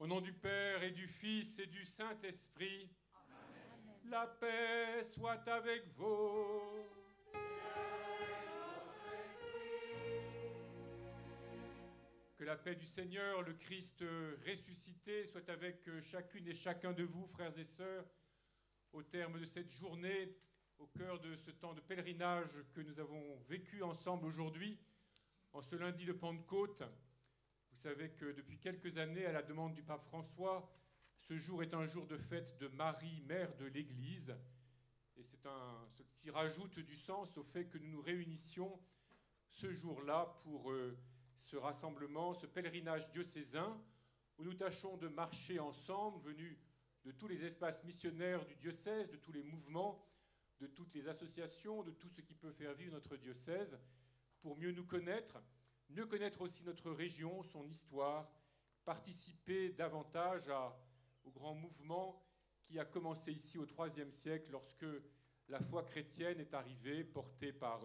Au nom du Père et du Fils et du Saint-Esprit, Amen. La paix soit avec vous. Que la paix du Seigneur, le Christ ressuscité, soit avec chacune et chacun de vous, frères et sœurs, au terme de cette journée, au cœur de ce temps de pèlerinage que nous avons vécu ensemble aujourd'hui, en ce lundi de Pentecôte. Vous savez que depuis quelques années, à la demande du pape François, ce jour est un jour de fête de Marie, mère de l'Église. Et ce qui rajoute du sens au fait que nous nous réunissions ce jour-là pour ce rassemblement, ce pèlerinage diocésain, où nous tâchons de marcher ensemble, venus de tous les espaces missionnaires du diocèse, de tous les mouvements, de toutes les associations, de tout ce qui peut faire vivre notre diocèse, pour mieux nous connaître, mieux connaître aussi notre région, son histoire, participer davantage au grand mouvement qui a commencé ici au IIIe siècle, lorsque la foi chrétienne est arrivée, portée par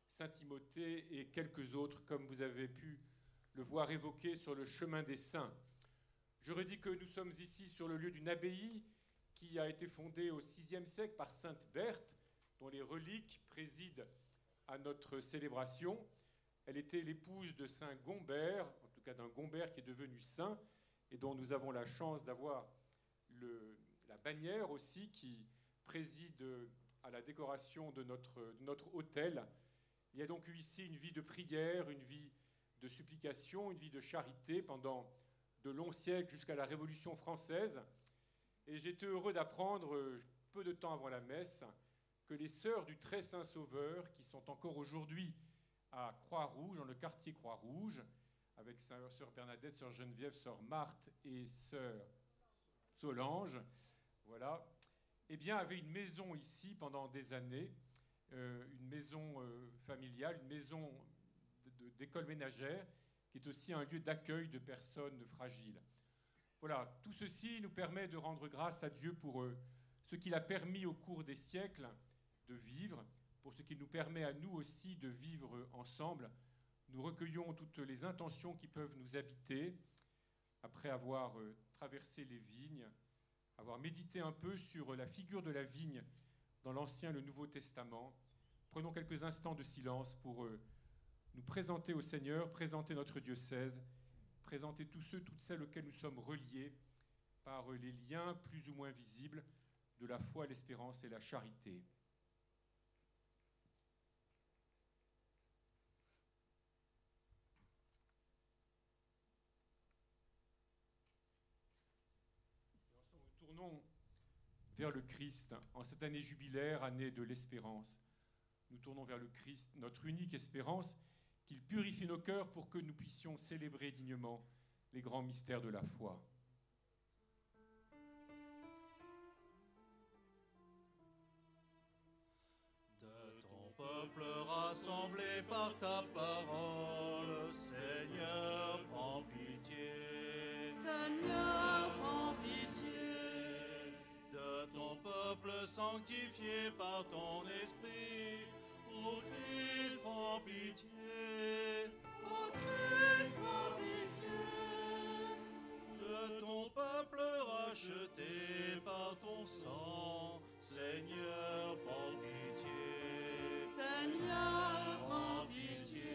Saint Timothée et quelques autres, comme vous avez pu le voir évoqué sur le chemin des saints. Je redis que nous sommes ici sur le lieu d'une abbaye qui a été fondée au VIe siècle par Sainte Berthe, dont les reliques président à notre célébration. Elle était l'épouse de Saint Gombert, en tout cas d'un Gombert qui est devenu saint, et dont nous avons la chance d'avoir la bannière aussi qui préside à la décoration de notre autel. Il y a donc eu ici une vie de prière, une vie de supplication, une vie de charité pendant de longs siècles jusqu'à la Révolution française. Et j'étais heureux d'apprendre, peu de temps avant la messe, que les sœurs du Très Saint Sauveur, qui sont encore aujourd'hui à Croix-Rouge, dans le quartier Croix-Rouge, avec sœur Bernadette, sœur Geneviève, sœur Marthe et sœur Solange, voilà, eh bien, avaient une maison ici pendant des années, une maison familiale, une maison d'école ménagère, qui est aussi un lieu d'accueil de personnes fragiles. Voilà, tout ceci nous permet de rendre grâce à Dieu pour ce qu'il a permis au cours des siècles de vivre, pour ce qu'il nous permet à nous aussi de vivre ensemble. Nous recueillons toutes les intentions qui peuvent nous habiter, après avoir traversé les vignes, avoir médité un peu sur la figure de la vigne dans l'Ancien et le Nouveau Testament. Prenons quelques instants de silence pour nous présenter au Seigneur, présenter notre diocèse, présenter tous ceux, toutes celles auxquels nous sommes reliés par les liens plus ou moins visibles de la foi, l'espérance et la charité. Nous tournons vers le Christ en cette année jubilaire, année de l'espérance. Nous tournons vers le Christ, notre unique espérance, qu'il purifie nos cœurs pour que nous puissions célébrer dignement les grands mystères de la foi. De ton peuple rassemblé par ta parole, Seigneur, prends pitié. Seigneur, prends pitié. De ton peuple sanctifié par ton esprit, ô Christ, prends pitié. Ô Christ, prends pitié. De ton peuple racheté par ton sang, Seigneur, prends pitié. Seigneur, prends pitié.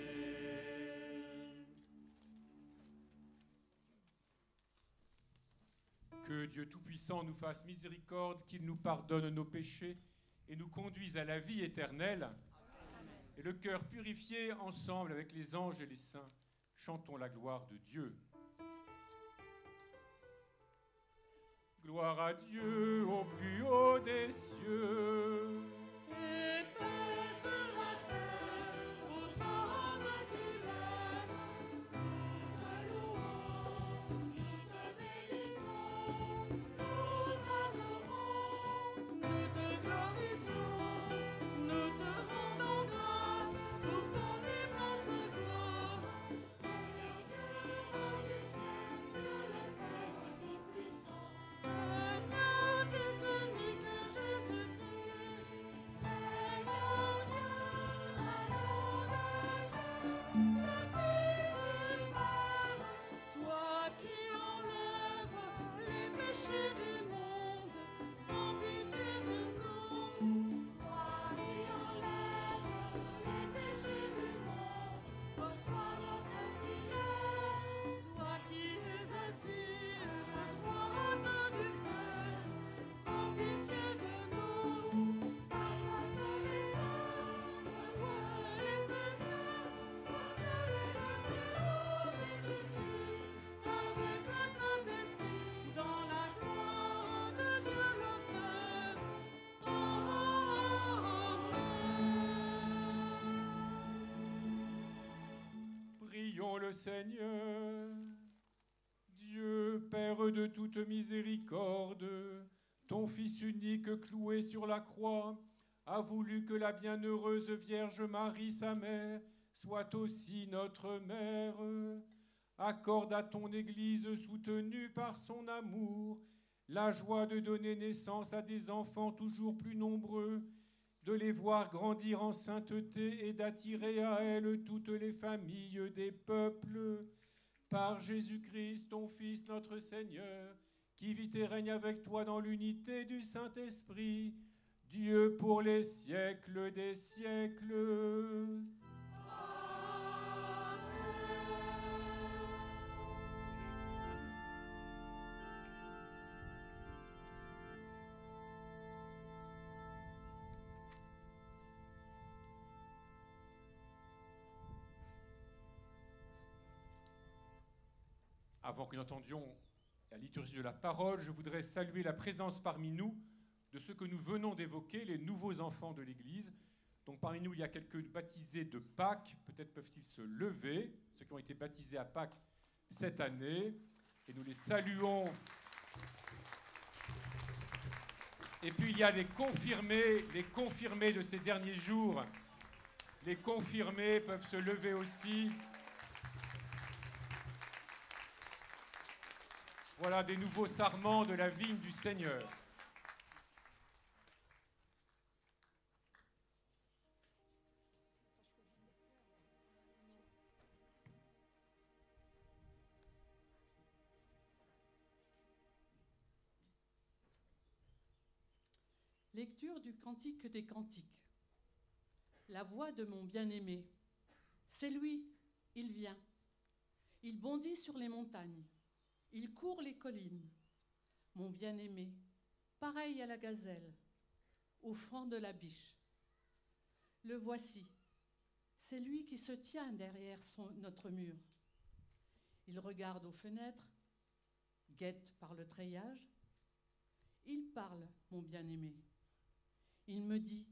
Que Dieu Tout-Puissant nous fasse miséricorde, qu'il nous pardonne nos péchés et nous conduise à la vie éternelle. Amen. Et le cœur purifié, ensemble avec les anges et les saints, chantons la gloire de Dieu. Gloire à Dieu au plus haut des cieux. Et paix sur la terre aux hommes qui l'aiment. Nous te louons, nous te bénissons, nous t'adorons, nous te glorifions, nous te rendons grâce pour ton immense gloire. Seigneur Dieu, roi du ciel, Dieu le Père Tout-Puissant. Seigneur, Fils unique Jésus-Christ, Prions le Seigneur. Dieu, Père de toute miséricorde, ton Fils unique cloué sur la croix a voulu que la bienheureuse Vierge Marie, sa mère, soit aussi notre mère. Accorde à ton Église soutenue par son amour la joie de donner naissance à des enfants toujours plus nombreux, de les voir grandir en sainteté et d'attirer à elle toutes les familles des peuples. Par Jésus-Christ, ton Fils, notre Seigneur, qui vit et règne avec toi dans l'unité du Saint-Esprit, Dieu pour les siècles des siècles. Avant que nous entendions la liturgie de la parole, je voudrais saluer la présence parmi nous de ceux que nous venons d'évoquer, les nouveaux enfants de l'Église. Donc parmi nous, il y a quelques baptisés de Pâques, peut-être peuvent-ils se lever, ceux qui ont été baptisés à Pâques cette année, et nous les saluons. Et puis il y a les confirmés de ces derniers jours. Les confirmés peuvent se lever aussi. Voilà des nouveaux sarments de la vigne du Seigneur. Lecture du Cantique des Cantiques. La voix de mon bien-aimé. C'est lui, il vient. Il bondit sur les montagnes. Il court les collines. Mon bien-aimé, pareil à la gazelle, au fond de la biche. Le voici. C'est lui qui se tient derrière notre mur. Il regarde aux fenêtres, guette par le treillage. Il parle, mon bien-aimé. Il me dit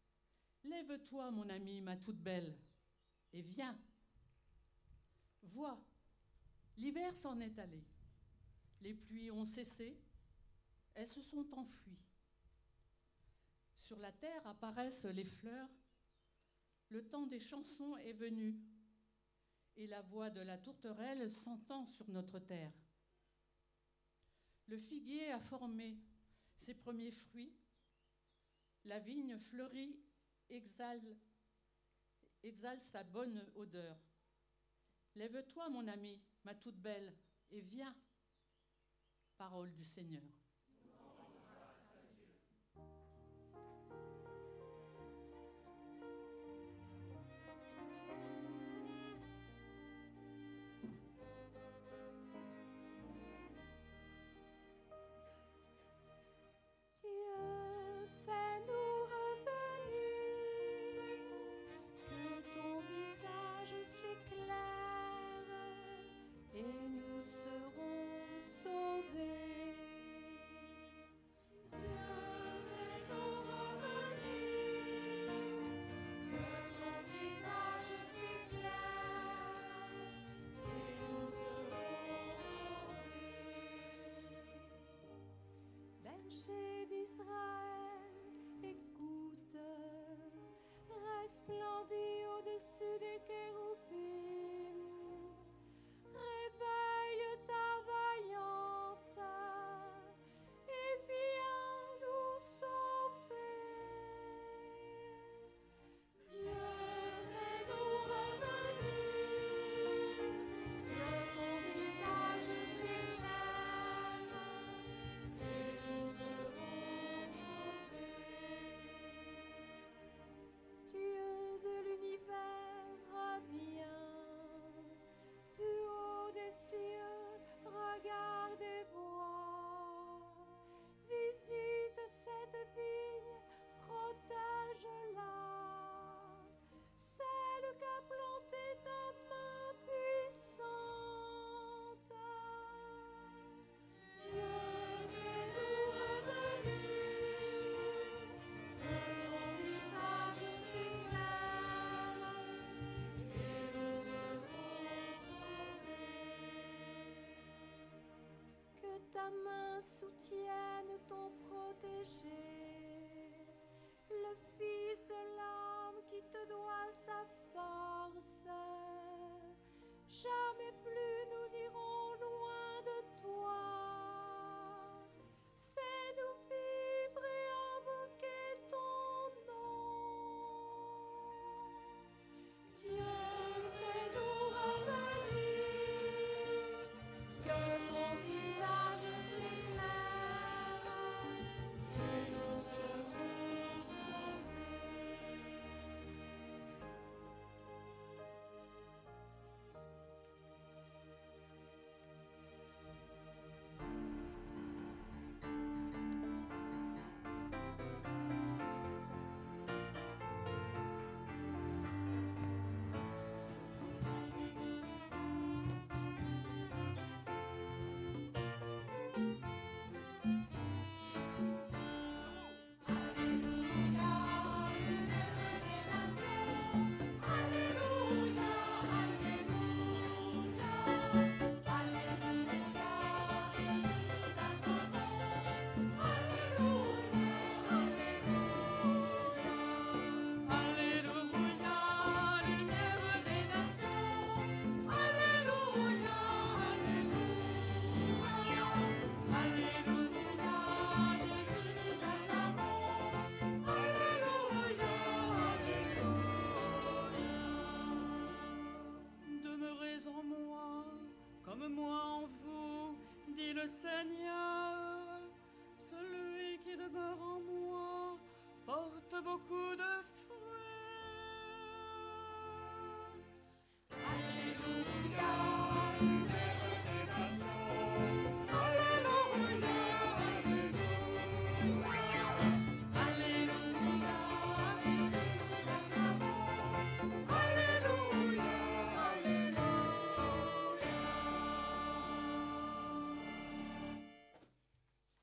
« Lève-toi, mon ami, ma toute belle, et viens. Vois, l'hiver s'en est allé. Les pluies ont cessé, elles se sont enfuies. Sur la terre apparaissent les fleurs. Le temps des chansons est venu, et la voix de la tourterelle s'entend sur notre terre. Le figuier a formé ses premiers fruits. La vigne fleurit, exhale sa bonne odeur. Lève-toi, mon ami, ma toute belle, et viens. Parole du Seigneur. Et nous serons sauvés. ta main soutienne ton protégé, le Fils de l'homme qui te doit sa force. Jamais plus nous n'irons loin de toi. Fais-nous vivre et invoquer ton nom. Dieu, fais-nous revenir, que ton visage s'éclaire et nous serons sauvés. Demeurez en moi, comme moi en vous, dit le Seigneur. Celui qui demeure en moi porte beaucoup de fruits. Alléluia, Père des nations. Alléluia, Alléluia. Alléluia, Jésus nous acclamons. Alléluia, Alléluia.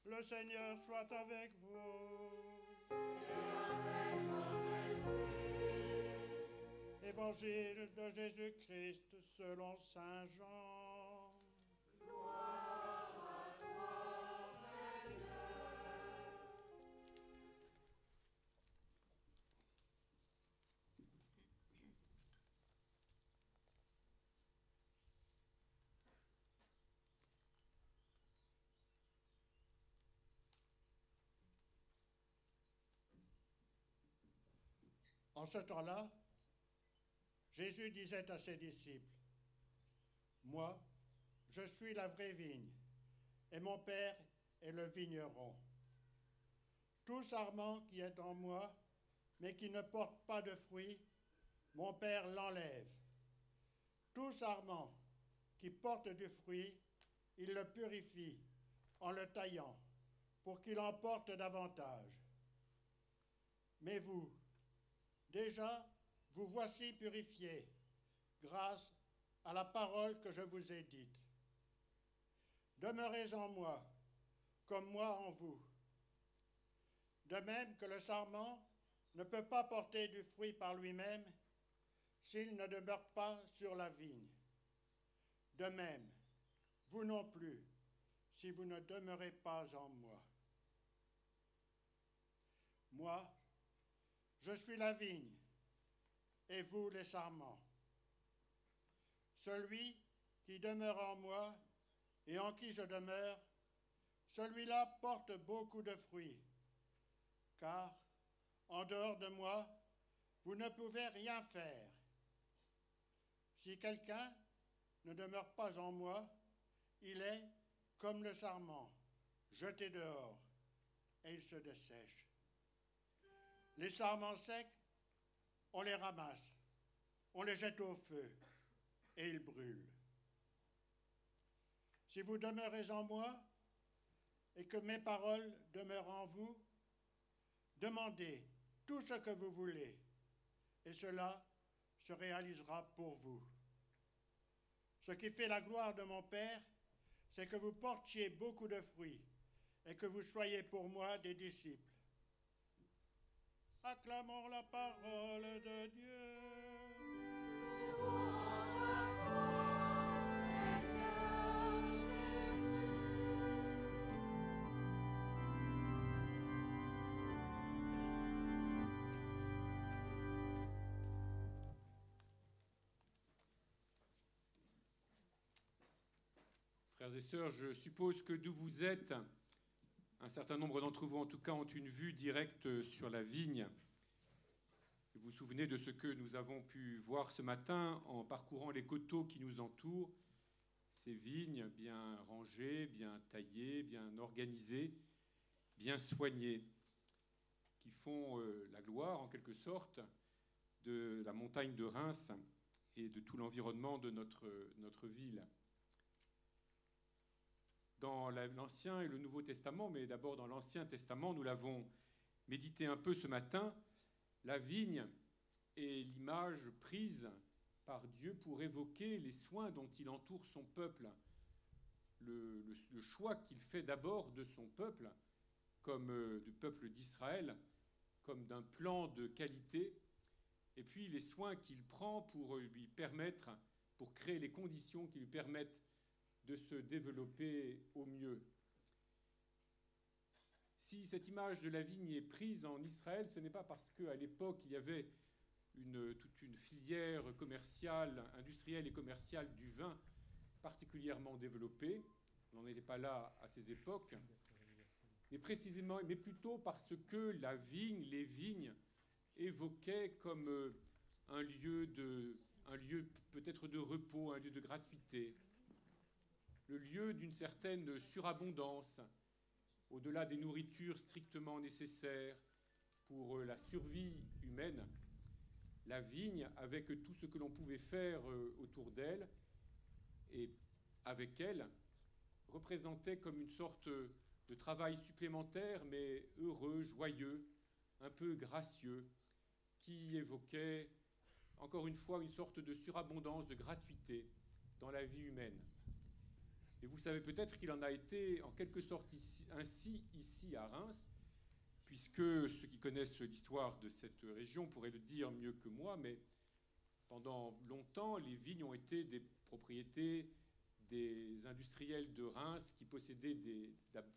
Le Seigneur soit avec vous. Évangile de Jésus-Christ selon Saint Jean. En ce temps-là, Jésus disait à ses disciples, « Moi, je suis la vraie vigne, et mon Père est le vigneron. Tout sarment qui est en moi, mais qui ne porte pas de fruits, mon Père l'enlève. Tout sarment qui porte du fruit, il le purifie en le taillant, pour qu'il en porte davantage. Mais vous, déjà, vous voici purifiés, grâce à la parole que je vous ai dite. Demeurez en moi, comme moi en vous. De même que le sarment ne peut pas porter du fruit par lui-même s'il ne demeure pas sur la vigne. De même, vous non plus, si vous ne demeurez pas en moi. Moi, je suis la vigne, et vous les sarments. Celui qui demeure en moi et en qui je demeure, celui-là porte beaucoup de fruits, car en dehors de moi, vous ne pouvez rien faire. Si quelqu'un ne demeure pas en moi, il est comme le sarment, jeté dehors, et il se dessèche. Les sarments secs, on les ramasse, on les jette au feu, et ils brûlent. Si vous demeurez en moi, et que mes paroles demeurent en vous, demandez tout ce que vous voulez, et cela se réalisera pour vous. Ce qui fait la gloire de mon Père, c'est que vous portiez beaucoup de fruits, et que vous soyez pour moi des disciples. Acclamons la parole de Dieu. Louange à toi, Seigneur Jésus. Frères et sœurs, je suppose que d'où vous êtes, un certain nombre d'entre vous en tout cas ont une vue directe sur la vigne. Vous vous souvenez de ce que nous avons pu voir ce matin en parcourant les coteaux qui nous entourent, ces vignes bien rangées, bien taillées, bien organisées, bien soignées, qui font la gloire en quelque sorte de la montagne de Reims et de tout l'environnement de notre ville. Dans l'Ancien et le Nouveau Testament, mais d'abord dans l'Ancien Testament, nous l'avons médité un peu ce matin, la vigne est l'image prise par Dieu pour évoquer les soins dont il entoure son peuple, le choix qu'il fait d'abord de son peuple, comme du peuple d'Israël, comme d'un plan de qualité, et puis les soins qu'il prend pour lui permettre, pour créer les conditions qui lui permettent de se développer au mieux. Si cette image de la vigne est prise en Israël, ce n'est pas parce qu'à l'époque, il y avait toute une filière commerciale, industrielle et commerciale du vin particulièrement développée. On n'en était pas là à ces époques. Mais plutôt parce que les vignes évoquaient comme un lieu peut-être de repos, un lieu de gratuité, le lieu d'une certaine surabondance, au-delà des nourritures strictement nécessaires pour la survie humaine. La vigne, avec tout ce que l'on pouvait faire autour d'elle et avec elle, représentait comme une sorte de travail supplémentaire, mais heureux, joyeux, un peu gracieux, qui évoquait, encore une fois, une sorte de surabondance, de gratuité dans la vie humaine. Et vous savez peut-être qu'il en a été en quelque sorte ainsi ici à Reims, puisque ceux qui connaissent l'histoire de cette région pourraient le dire mieux que moi, mais pendant longtemps, les vignes ont été des propriétés des industriels de Reims qui possédaient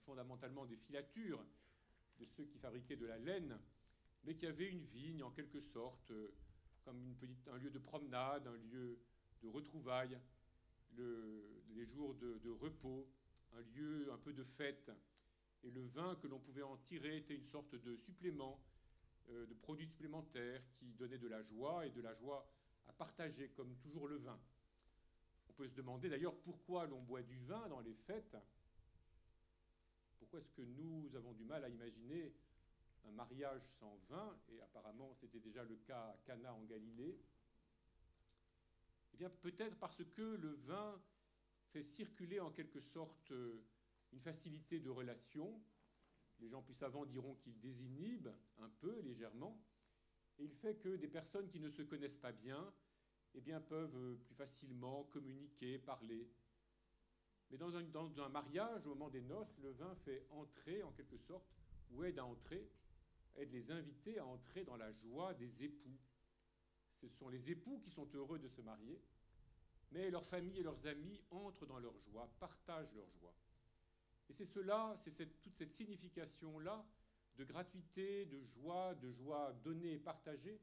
fondamentalement des filatures, de ceux qui fabriquaient de la laine, mais qui avaient une vigne en quelque sorte, comme un lieu de promenade, un lieu de retrouvailles, les jours de repos, un lieu un peu de fête. Et le vin que l'on pouvait en tirer était une sorte de supplément, de produit supplémentaire qui donnait de la joie et de la joie à partager, comme toujours le vin. On peut se demander d'ailleurs pourquoi l'on boit du vin dans les fêtes. Pourquoi est-ce que nous avons du mal à imaginer un mariage sans vin? Et apparemment, c'était déjà le cas à Cana en Galilée. Eh bien, peut-être parce que le vin fait circuler en quelque sorte une facilité de relation. Les gens plus savants diront qu'il désinhibe un peu, légèrement. Et il fait que des personnes qui ne se connaissent pas bien, eh bien, peuvent plus facilement communiquer, parler. Mais dans un mariage, au moment des noces, le vin fait entrer, en quelque sorte, ou aide les invités à entrer dans la joie des époux. Ce sont les époux qui sont heureux de se marier, mais leurs familles et leurs amis entrent dans leur joie, partagent leur joie. Et c'est cela, toute cette signification-là de gratuité, de joie donnée et partagée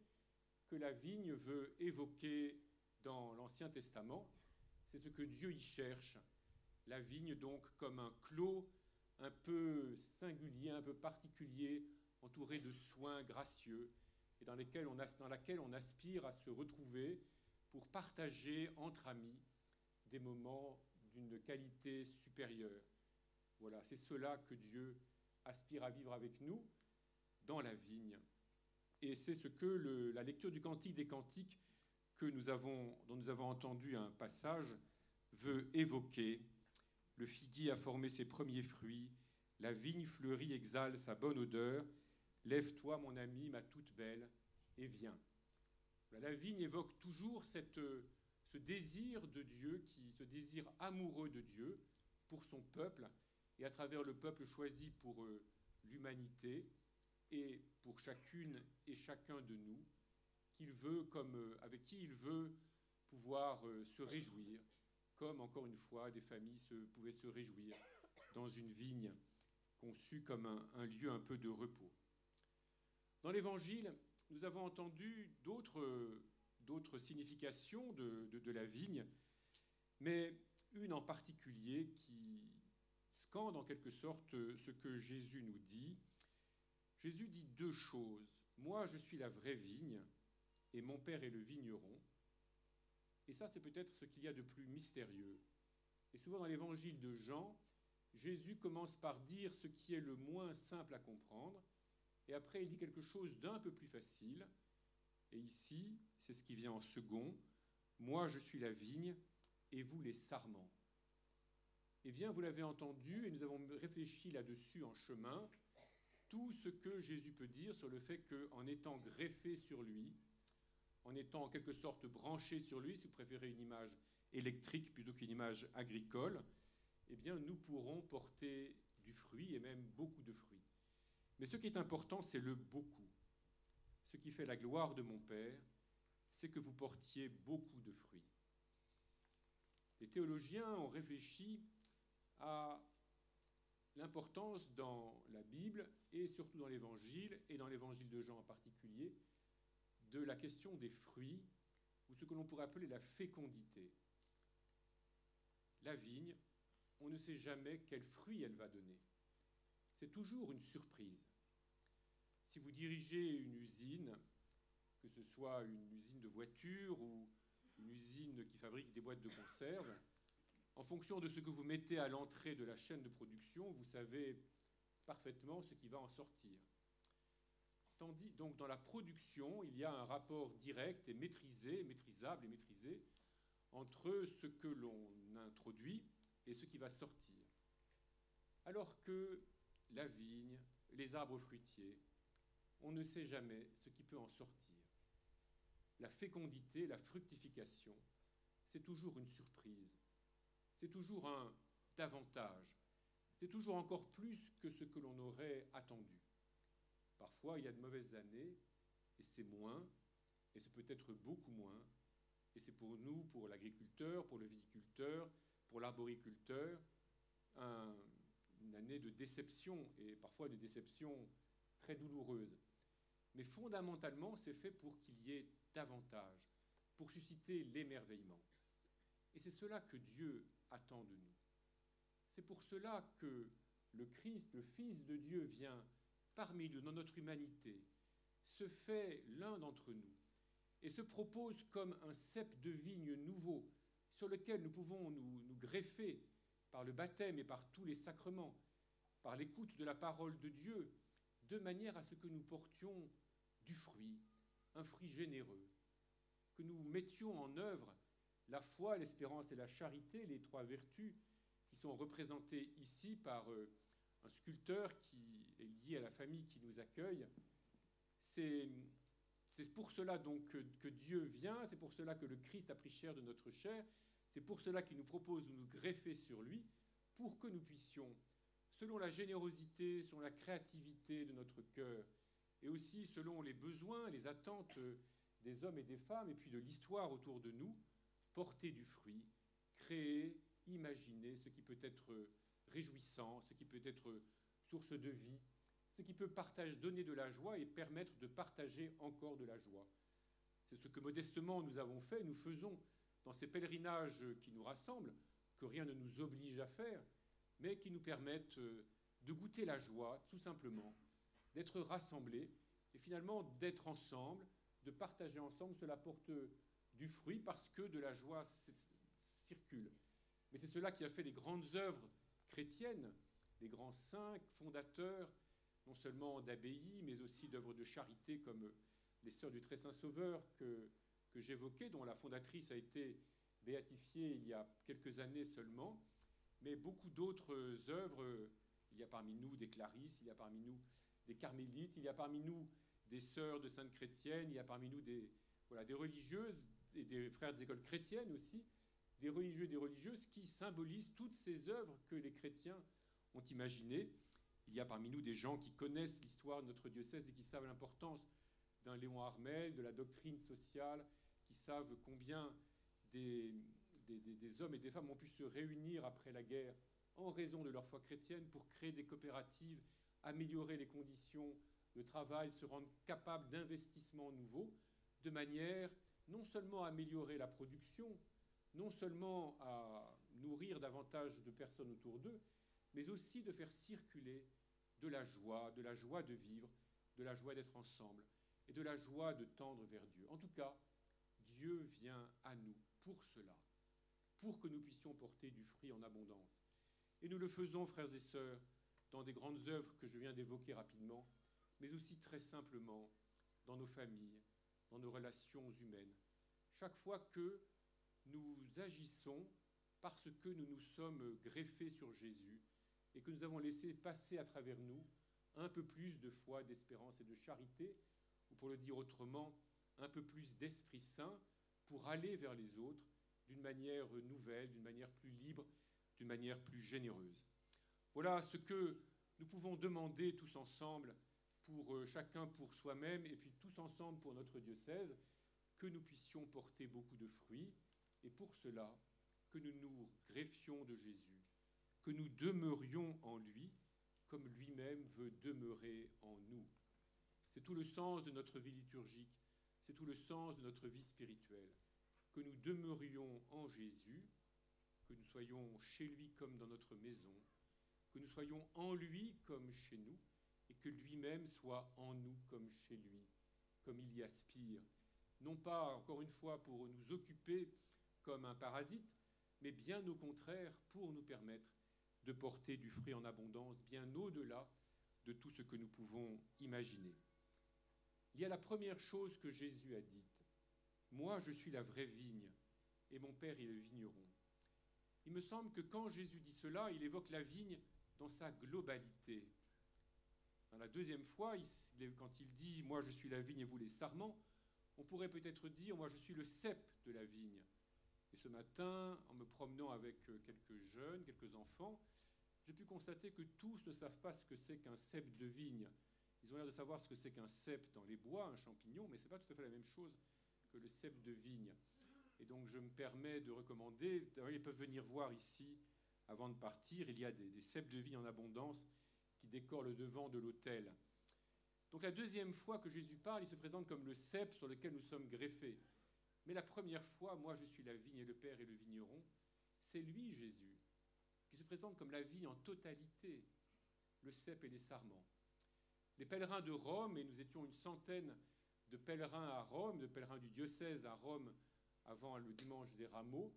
que la vigne veut évoquer dans l'Ancien Testament. C'est ce que Dieu y cherche. La vigne donc comme un clos un peu singulier, un peu particulier, entouré de soins gracieux, et dans laquelle on aspire à se retrouver pour partager entre amis des moments d'une qualité supérieure. Voilà, c'est cela que Dieu aspire à vivre avec nous dans la vigne. Et c'est ce que la lecture du Cantique des Cantiques dont nous avons entendu un passage veut évoquer. Le figuier a formé ses premiers fruits, la vigne fleurie exhale sa bonne odeur. Lève-toi, mon ami, ma toute belle, et viens. La vigne évoque toujours ce désir de Dieu, ce désir amoureux de Dieu pour son peuple, et à travers le peuple choisi pour l'humanité, et pour chacune et chacun de nous, avec qui il veut pouvoir se réjouir, comme, encore une fois, des familles pouvaient se réjouir dans une vigne conçue comme un lieu un peu de repos. Dans l'Évangile, nous avons entendu d'autres significations de la vigne, mais une en particulier qui scande en quelque sorte ce que Jésus nous dit. Jésus dit deux choses. Moi, je suis la vraie vigne, et mon Père est le vigneron. Et ça, c'est peut-être ce qu'il y a de plus mystérieux. Et souvent dans l'évangile de Jean, Jésus commence par dire ce qui est le moins simple à comprendre, et après il dit quelque chose d'un peu plus facile. Et ici, c'est ce qui vient en second. Moi, je suis la vigne, et vous les sarments. Eh bien, vous l'avez entendu, et nous avons réfléchi là-dessus en chemin, tout ce que Jésus peut dire sur le fait qu'en étant greffé sur lui, en étant en quelque sorte branché sur lui, si vous préférez une image électrique plutôt qu'une image agricole, eh bien, nous pourrons porter du fruit, et même beaucoup de fruits. Mais ce qui est important, c'est le beaucoup. Ce qui fait la gloire de mon Père, c'est que vous portiez beaucoup de fruits. Les théologiens ont réfléchi à l'importance dans la Bible, et surtout dans l'Évangile, et dans l'Évangile de Jean en particulier, de la question des fruits, ou ce que l'on pourrait appeler la fécondité. La vigne, on ne sait jamais quel fruit elle va donner. C'est toujours une surprise. Si vous dirigez une usine, que ce soit une usine de voitures ou une usine qui fabrique des boîtes de conserve, en fonction de ce que vous mettez à l'entrée de la chaîne de production, vous savez parfaitement ce qui va en sortir. Tandis donc dans la production, il y a un rapport direct et maîtrisable et maîtrisé entre ce que l'on introduit et ce qui va sortir. Alors que la vigne, les arbres fruitiers, on ne sait jamais ce qui peut en sortir. La fécondité, la fructification, c'est toujours une surprise. C'est toujours un davantage. C'est toujours encore plus que ce que l'on aurait attendu. Parfois, il y a de mauvaises années, et c'est moins, et c'est peut-être beaucoup moins, et c'est pour nous, pour l'agriculteur, pour le viticulteur, pour l'arboriculteur, une année de déception, et parfois de déception très douloureuse. Mais fondamentalement, c'est fait pour qu'il y ait davantage, pour susciter l'émerveillement. Et c'est cela que Dieu attend de nous. C'est pour cela que le Christ, le Fils de Dieu, vient parmi nous, dans notre humanité, se fait l'un d'entre nous et se propose comme un cep de vigne nouveau sur lequel nous pouvons nous greffer par le baptême et par tous les sacrements, par l'écoute de la parole de Dieu, de manière à ce que nous portions du fruit, un fruit généreux, que nous mettions en œuvre la foi, l'espérance et la charité, les trois vertus qui sont représentées ici par un sculpteur qui est lié à la famille qui nous accueille. C'est pour cela donc que Dieu vient, c'est pour cela que le Christ a pris chair de notre chair, c'est pour cela qu'il nous propose de nous greffer sur lui, pour que nous puissions, selon la générosité, selon la créativité de notre cœur, et aussi selon les besoins, les attentes des hommes et des femmes, et puis de l'histoire autour de nous, porter du fruit, créer, imaginer ce qui peut être réjouissant, ce qui peut être source de vie, ce qui peut donner de la joie et permettre de partager encore de la joie. C'est ce que modestement nous avons fait, nous faisons dans ces pèlerinages qui nous rassemblent, que rien ne nous oblige à faire, mais qui nous permettent de goûter la joie, tout simplement, d'être rassemblés et finalement d'être ensemble, de partager ensemble. Cela porte du fruit parce que de la joie circule. Mais c'est cela qui a fait les grandes œuvres chrétiennes, les grands saints fondateurs, non seulement d'abbayes, mais aussi d'œuvres de charité comme les Sœurs du Très Saint Sauveur que j'évoquais, dont la fondatrice a été béatifiée il y a quelques années seulement, mais beaucoup d'autres œuvres. Il y a parmi nous des Clarisses, il y a parmi nous des Carmélites, il y a parmi nous des Sœurs de Saintes chrétiennes, il y a parmi nous des religieuses et des frères des écoles chrétiennes aussi, des religieux et des religieuses qui symbolisent toutes ces œuvres que les chrétiens ont imaginées. Il y a parmi nous des gens qui connaissent l'histoire de notre diocèse et qui savent l'importance d'un Léon Harmel, de la doctrine sociale, qui savent combien des hommes et des femmes ont pu se réunir après la guerre en raison de leur foi chrétienne pour créer des coopératives, améliorer les conditions de travail, se rendre capables d'investissements nouveaux, de manière non seulement à améliorer la production, non seulement à nous nourrir davantage de personnes autour d'eux, mais aussi de faire circuler de la joie de vivre, de la joie d'être ensemble et de la joie de tendre vers Dieu. En tout cas, Dieu vient à nous pour cela, pour que nous puissions porter du fruit en abondance. Et nous le faisons, frères et sœurs, dans des grandes œuvres que je viens d'évoquer rapidement, mais aussi très simplement dans nos familles, dans nos relations humaines. Chaque fois que nous agissons parce que nous nous sommes greffés sur Jésus et que nous avons laissé passer à travers nous un peu plus de foi, d'espérance et de charité, ou pour le dire autrement, un peu plus d'Esprit Saint pour aller vers les autres d'une manière nouvelle, d'une manière plus libre, d'une manière plus généreuse. Voilà ce que nous pouvons demander tous ensemble, pour chacun pour soi-même et puis tous ensemble pour notre diocèse, que nous puissions porter beaucoup de fruits et pour cela, que nous nous greffions de Jésus, que nous demeurions en lui comme lui-même veut demeurer en nous. C'est tout le sens de notre vie liturgique, c'est tout le sens de notre vie spirituelle, que nous demeurions en Jésus, que nous soyons chez lui comme dans notre maison, que nous soyons en lui comme chez nous, et que lui-même soit en nous comme chez lui, comme il y aspire. Non pas, encore une fois, pour nous occuper comme un parasite, mais bien au contraire pour nous permettre de porter du fruit en abondance, bien au-delà de tout ce que nous pouvons imaginer. Il y a la première chose que Jésus a dite. Moi, je suis la vraie vigne, et mon Père est le vigneron. Il me semble que quand Jésus dit cela, il évoque la vigne dans sa globalité. Dans la deuxième fois, quand il dit « Moi, je suis la vigne et vous les sarments », on pourrait peut-être dire « Moi, je suis le cep de la vigne ». Et ce matin, en me promenant avec quelques jeunes, quelques enfants, j'ai pu constater que tous ne savent pas ce que c'est qu'un cep de vigne. Ils ont l'air de savoir ce que c'est qu'un cep dans les bois, un champignon, mais ce n'est pas tout à fait la même chose que le cep de vigne. Et donc je me permets de recommander, d'ailleurs ils peuvent venir voir ici, avant de partir, il y a des ceps de vigne en abondance qui décorent le devant de l'autel. Donc la deuxième fois que Jésus parle, il se présente comme le cep sur lequel nous sommes greffés. Mais la première fois, moi je suis la vigne et le Père est le vigneron, c'est lui, Jésus, qui se présente comme la vigne en totalité, le cep et les sarments. Les pèlerins de Rome, et nous étions une centaine de pèlerins à Rome, de pèlerins du diocèse à Rome avant le dimanche des Rameaux,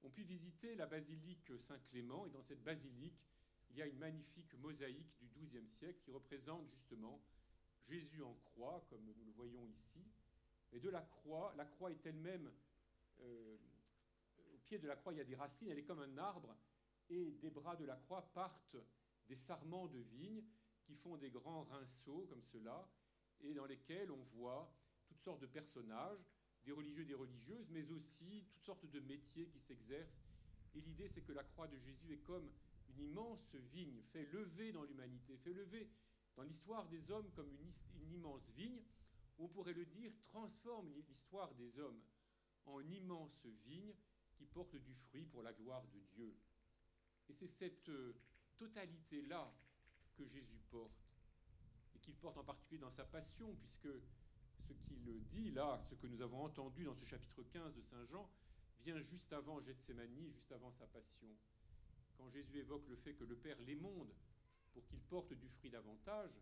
ont pu visiter la basilique Saint-Clément, et dans cette basilique, il y a une magnifique mosaïque du XIIe siècle qui représente justement Jésus en croix, comme nous le voyons ici. Et de la croix est elle-même, au pied de la croix, il y a des racines, elle est comme un arbre, et des bras de la croix partent des sarments de vigne qui font des grands rinceaux comme cela, et dans lesquels on voit toutes sortes de personnages, des religieux, des religieuses, mais aussi toutes sortes de métiers qui s'exercent. Et l'idée, c'est que la croix de Jésus est comme une immense vigne, fait lever dans l'humanité, fait lever dans l'histoire des hommes comme une immense vigne, où on pourrait le dire, transforme l'histoire des hommes en une immense vigne qui porte du fruit pour la gloire de Dieu. Et c'est cette totalité-là que Jésus porte, et qu'il porte en particulier dans sa passion, puisque ce qu'il dit là, ce que nous avons entendu dans ce chapitre 15 de Saint Jean, vient juste avant Gethsémani, juste avant sa passion. Quand Jésus évoque le fait que le Père l'émonde pour qu'il porte du fruit davantage,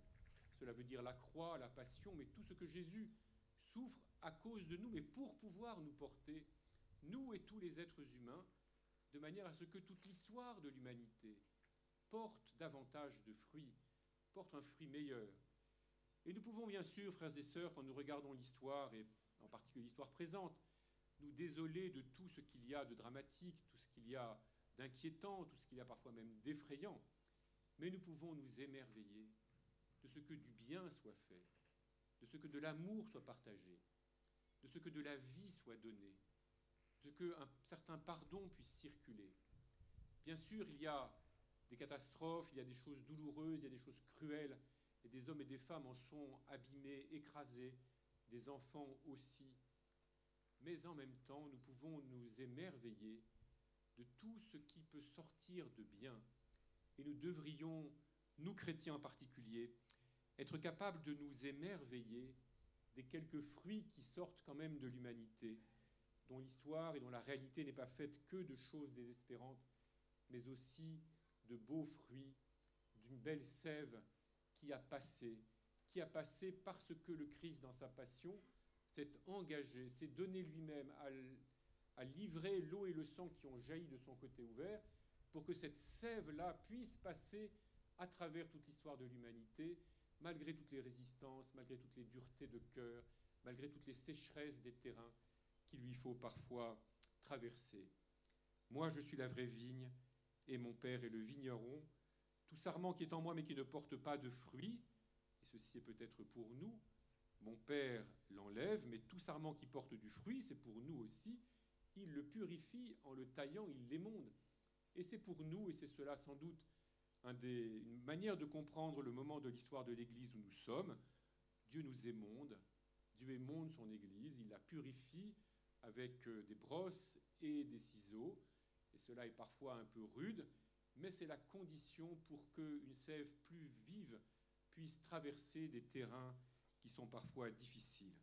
cela veut dire la croix, la passion, mais tout ce que Jésus souffre à cause de nous, mais pour pouvoir nous porter, nous et tous les êtres humains, de manière à ce que toute l'histoire de l'humanité porte davantage de fruits, porte un fruit meilleur. Et nous pouvons bien sûr, frères et sœurs, quand nous regardons l'histoire, et en particulier l'histoire présente, nous désoler de tout ce qu'il y a de dramatique, tout ce qu'il y a d'inquiétant, tout ce qu'il y a parfois même d'effrayant. Mais nous pouvons nous émerveiller de ce que du bien soit fait, de ce que de l'amour soit partagé, de ce que de la vie soit donnée, de ce qu'un certain pardon puisse circuler. Bien sûr, il y a des catastrophes, il y a des choses douloureuses, il y a des choses cruelles, et des hommes et des femmes en sont abîmés, écrasés, des enfants aussi. Mais en même temps, nous pouvons nous émerveiller de tout ce qui peut sortir de bien. Et nous devrions, nous chrétiens en particulier, être capables de nous émerveiller des quelques fruits qui sortent quand même de l'humanité, dont l'histoire et dont la réalité n'est pas faite que de choses désespérantes, mais aussi de beaux fruits, d'une belle sève qui a passé parce que le Christ, dans sa passion, s'est engagé, s'est donné lui-même à livrer l'eau et le sang qui ont jailli de son côté ouvert, pour que cette sève-là puisse passer à travers toute l'histoire de l'humanité, malgré toutes les résistances, malgré toutes les duretés de cœur, malgré toutes les sécheresses des terrains qu'il lui faut parfois traverser. Moi, je suis la vraie vigne, et mon Père est le vigneron. Tout sarment qui est en moi, mais qui ne porte pas de fruits, et ceci est peut-être pour nous, mon Père l'enlève, mais tout sarment qui porte du fruit, c'est pour nous aussi, il le purifie en le taillant, il l'émonde. Et c'est pour nous, et c'est cela sans doute une manière de comprendre le moment de l'histoire de l'Église où nous sommes. Dieu nous émonde, Dieu émonde son Église, il la purifie avec des brosses et des ciseaux, et cela est parfois un peu rude, mais c'est la condition pour qu'une sève plus vive puisse traverser des terrains qui sont parfois difficiles.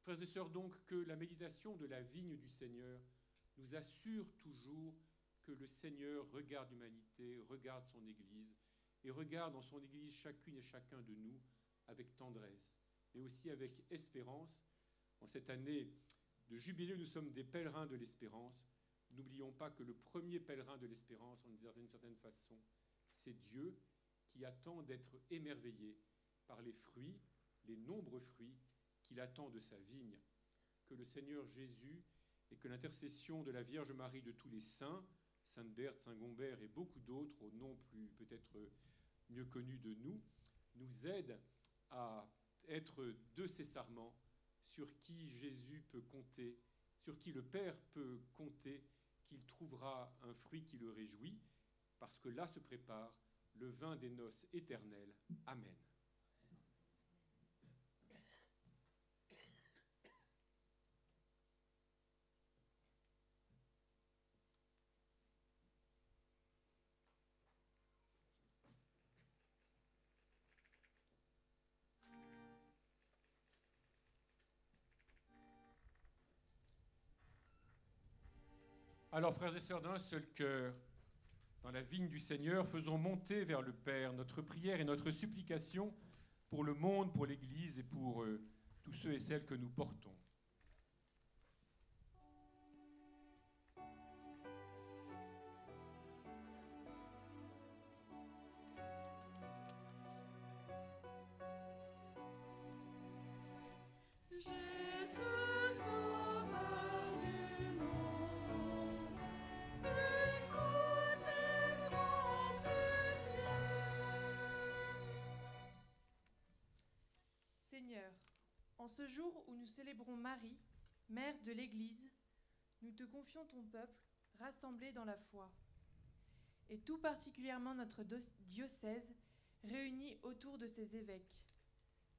Frères et sœurs, donc, que la méditation de la vigne du Seigneur nous assure toujours que le Seigneur regarde l'humanité, regarde son Église, et regarde dans son Église chacune et chacun de nous avec tendresse, mais aussi avec espérance. En cette année de jubilé, nous sommes des pèlerins de l'espérance. N'oublions pas que le premier pèlerin de l'espérance, d'une certaine façon, c'est Dieu qui attend d'être émerveillé par les fruits, les nombreux fruits qu'il attend de sa vigne. Que le Seigneur Jésus et que l'intercession de la Vierge Marie de tous les saints, Sainte Berthe, Saint Gombert et beaucoup d'autres, au nom plus peut-être mieux connu de nous, nous aident à être de ces sarments sur qui Jésus peut compter, sur qui le Père peut compter, qu'il trouvera un fruit qui le réjouit, parce que là se prépare le vin des noces éternelles. Amen. Alors, frères et sœurs, d'un seul cœur, dans la vigne du Seigneur, faisons monter vers le Père notre prière et notre supplication pour le monde, pour l'Église et pour tous ceux et celles que nous portons. Seigneur, en ce jour où nous célébrons Marie, Mère de l'Église, nous te confions ton peuple rassemblé dans la foi, et tout particulièrement notre diocèse réuni autour de ses évêques.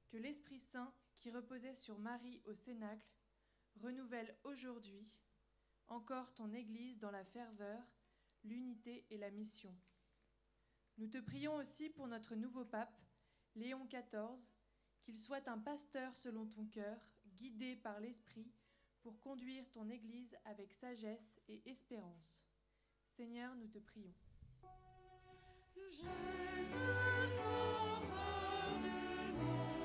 Que l'Esprit Saint, qui reposait sur Marie au Cénacle, renouvelle aujourd'hui encore ton Église dans la ferveur, l'unité et la mission. Nous te prions aussi pour notre nouveau pape, Léon XIV, qu'il soit un pasteur selon ton cœur, guidé par l'Esprit, pour conduire ton Église avec sagesse et espérance. Seigneur, nous te prions. Jésus, sauveur du monde,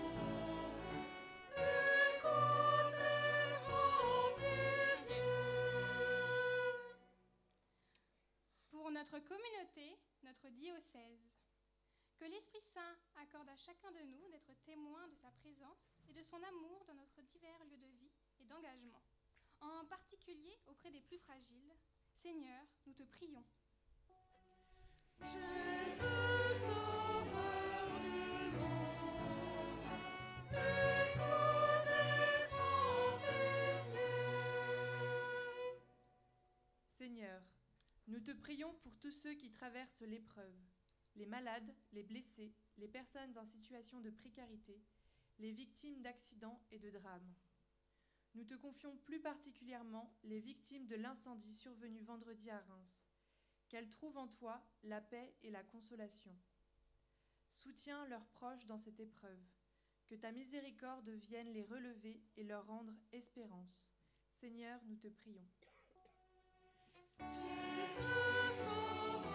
écoute et rends pitié. Pour notre communauté, notre diocèse, que l'Esprit Saint accorde à chacun de nous d'être témoin de sa présence et de son amour dans notre divers lieux de vie et d'engagement, en particulier auprès des plus fragiles. Seigneur, nous te prions. Jésus, sauveur du monde, écoute et prends pitié. Seigneur, nous te prions pour tous ceux qui traversent l'épreuve, les malades, les blessés, les personnes en situation de précarité, les victimes d'accidents et de drames. Nous te confions plus particulièrement les victimes de l'incendie survenu vendredi à Reims. Qu'elles trouvent en toi la paix et la consolation. Soutiens leurs proches dans cette épreuve. Que ta miséricorde vienne les relever et leur rendre espérance. Seigneur, nous te prions. Jésus, sauveur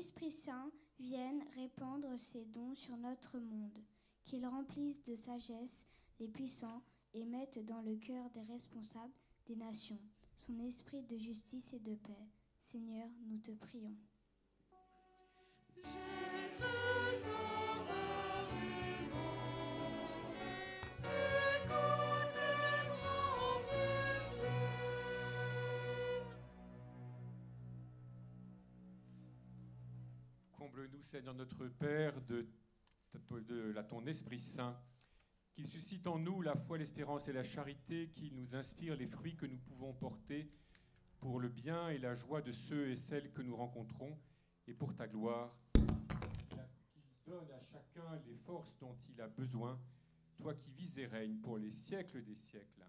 Esprit Saint vienne répandre ses dons sur notre monde, qu'il remplisse de sagesse les puissants et mette dans le cœur des responsables des nations son esprit de justice et de paix. Seigneur, nous te prions. Jésus, sauveur du monde, écoute tes grands plaisirs. Comble-nous, Seigneur notre Père, de ton Esprit Saint, qu'il suscite en nous la foi, l'espérance et la charité, qu'il nous inspire les fruits que nous pouvons porter pour le bien et la joie de ceux et celles que nous rencontrons, et pour ta gloire, qu'il donne à chacun les forces dont il a besoin, toi qui vis et règnes pour les siècles des siècles.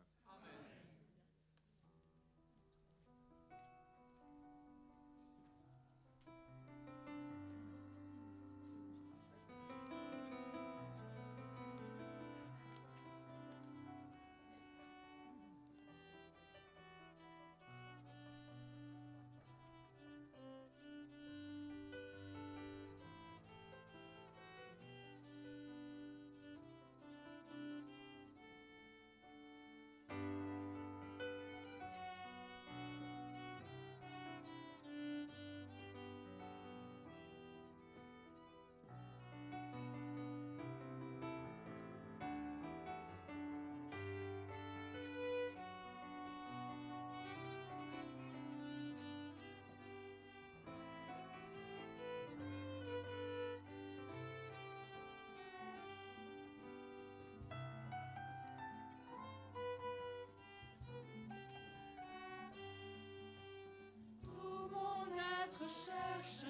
Tout mon être cherche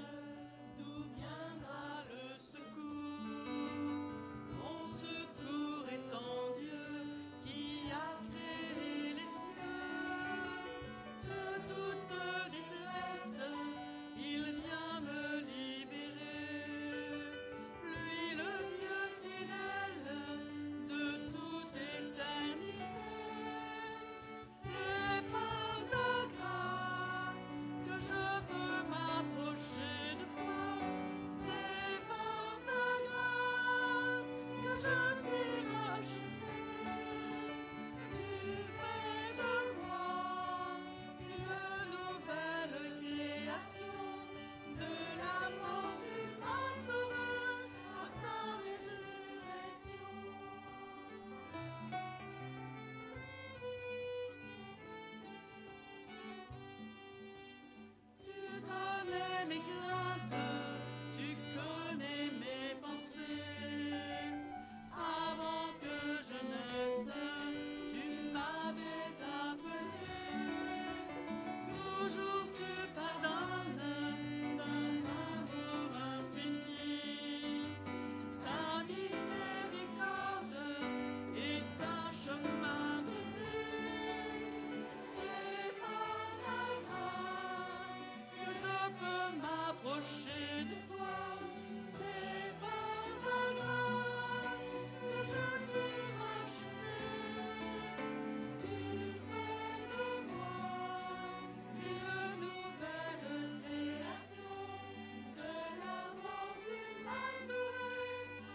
d'où viendra le secours. Mon secours est en Dieu qui a créé les cieux. De toute détresse, il vient me libérer. Lui, le Dieu fidèle de toute éternité. C'est par ta grâce que je peux m'approcher de toi. C'est par ta grâce que je suis racheté. Tu fais de moi une nouvelle création. De la mort tu m'as sauvé par ta résurrection. Tu connais mes craintes, tu connais mes pensées. Avant que je naisse, tu m'avais appelé. Toujours tu pardonnes d'un amour infini. Ta miséricorde est un chemin de vie. C'est par ta grâce que je peux m'approcher de toi. C'est par ta grâce que je suis racheté. Tu fais de moi une nouvelle création. De la mort tu m'as sauvé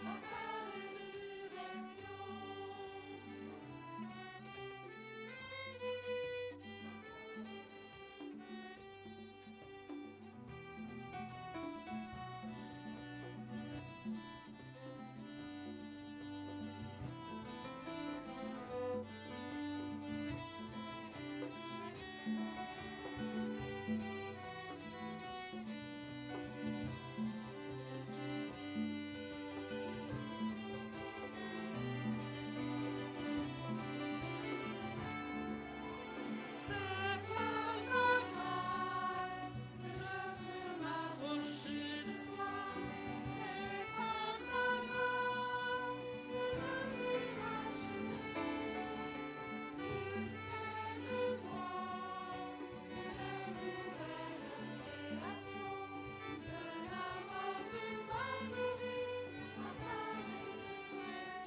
par ta résurrection. C'est par ta grâce que je peux m'approcher de toi. C'est par ta grâce que je suis racheté. Tu fais de moi une nouvelle création. De la mort tu m'as sauvé par ta résurrection.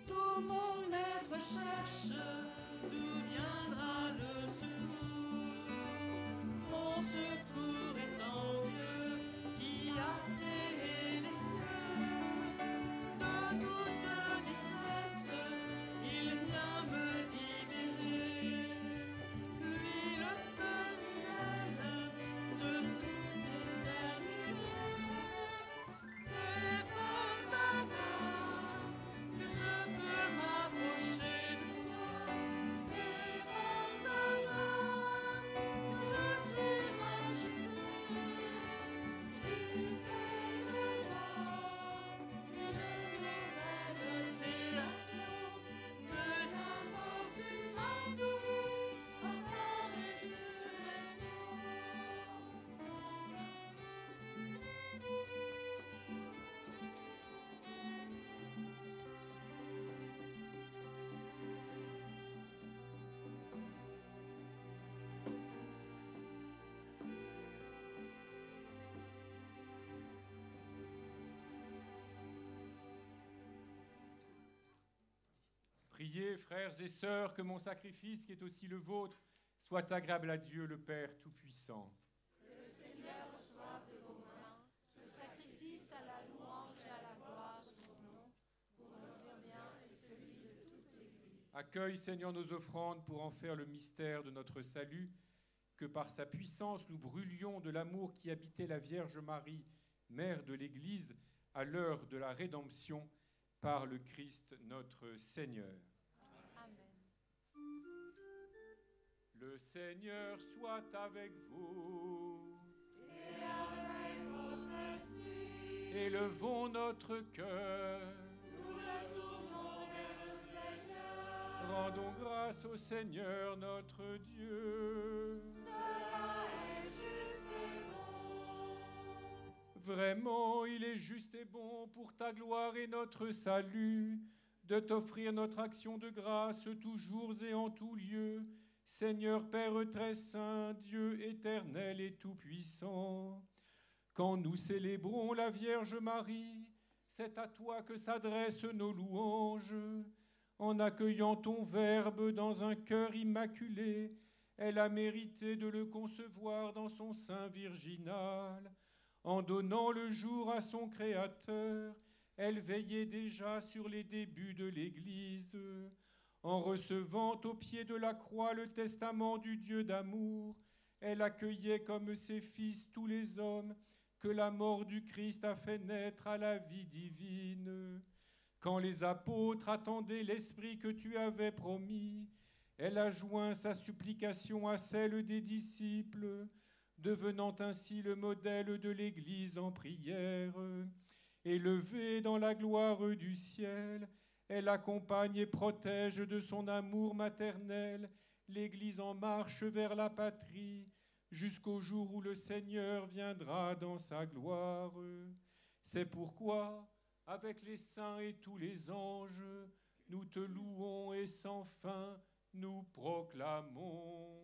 Tout mon être cherche d'où viendra le secours. Mon secours est en Dieu qui a créé les cieux. De toute détresse, il vient me libérer. Lui le seul fidèle de toutes les dernières. C'est par ta grâce que je peux m'approcher de toi. C'est par ta grâce que je suis racheté. Tu fais de l'homme une nouvelle création. De la mort tu m'as sauvé par ta résurrection. Priez, frères et sœurs, que mon sacrifice, qui est aussi le vôtre, soit agréable à Dieu le Père Tout-Puissant. Que le Seigneur reçoive de vos mains ce sacrifice à la louange et à la gloire de son nom, pour notre bien et celui de toute l'Église. Accueille, Seigneur, nos offrandes pour en faire le mystère de notre salut, que par sa puissance nous brûlions de l'amour qui habitait la Vierge Marie, mère de l'Église, à l'heure de la rédemption, par le Christ notre Seigneur. Amen. Le Seigneur soit avec vous. Et avec votre esprit, Élevons notre cœur. nous le tournons vers le Seigneur. Rendons grâce au Seigneur notre Dieu. Cela est juste et bon. Vraiment, il est juste et bon pour ta gloire et notre salut de t'offrir notre action de grâce toujours et en tout lieu, Seigneur Père très saint, Dieu éternel et tout-puissant. Quand nous célébrons la Vierge Marie, c'est à toi que s'adressent nos louanges. En accueillant ton Verbe dans un cœur immaculé, elle a mérité de le concevoir dans son sein virginal. En donnant le jour à son Créateur, elle veillait déjà sur les débuts de l'Église. En recevant au pied de la croix le testament du Dieu d'amour, elle accueillait comme ses fils tous les hommes que la mort du Christ a fait naître à la vie divine. Quand les apôtres attendaient l'Esprit que tu avais promis, elle a joint sa supplication à celle des disciples, devenant ainsi le modèle de l'Église en prière. Élevée dans la gloire du ciel, elle accompagne et protège de son amour maternel l'Église en marche vers la patrie, jusqu'au jour où le Seigneur viendra dans sa gloire. C'est pourquoi, avec les saints et tous les anges, nous te louons et sans fin nous proclamons.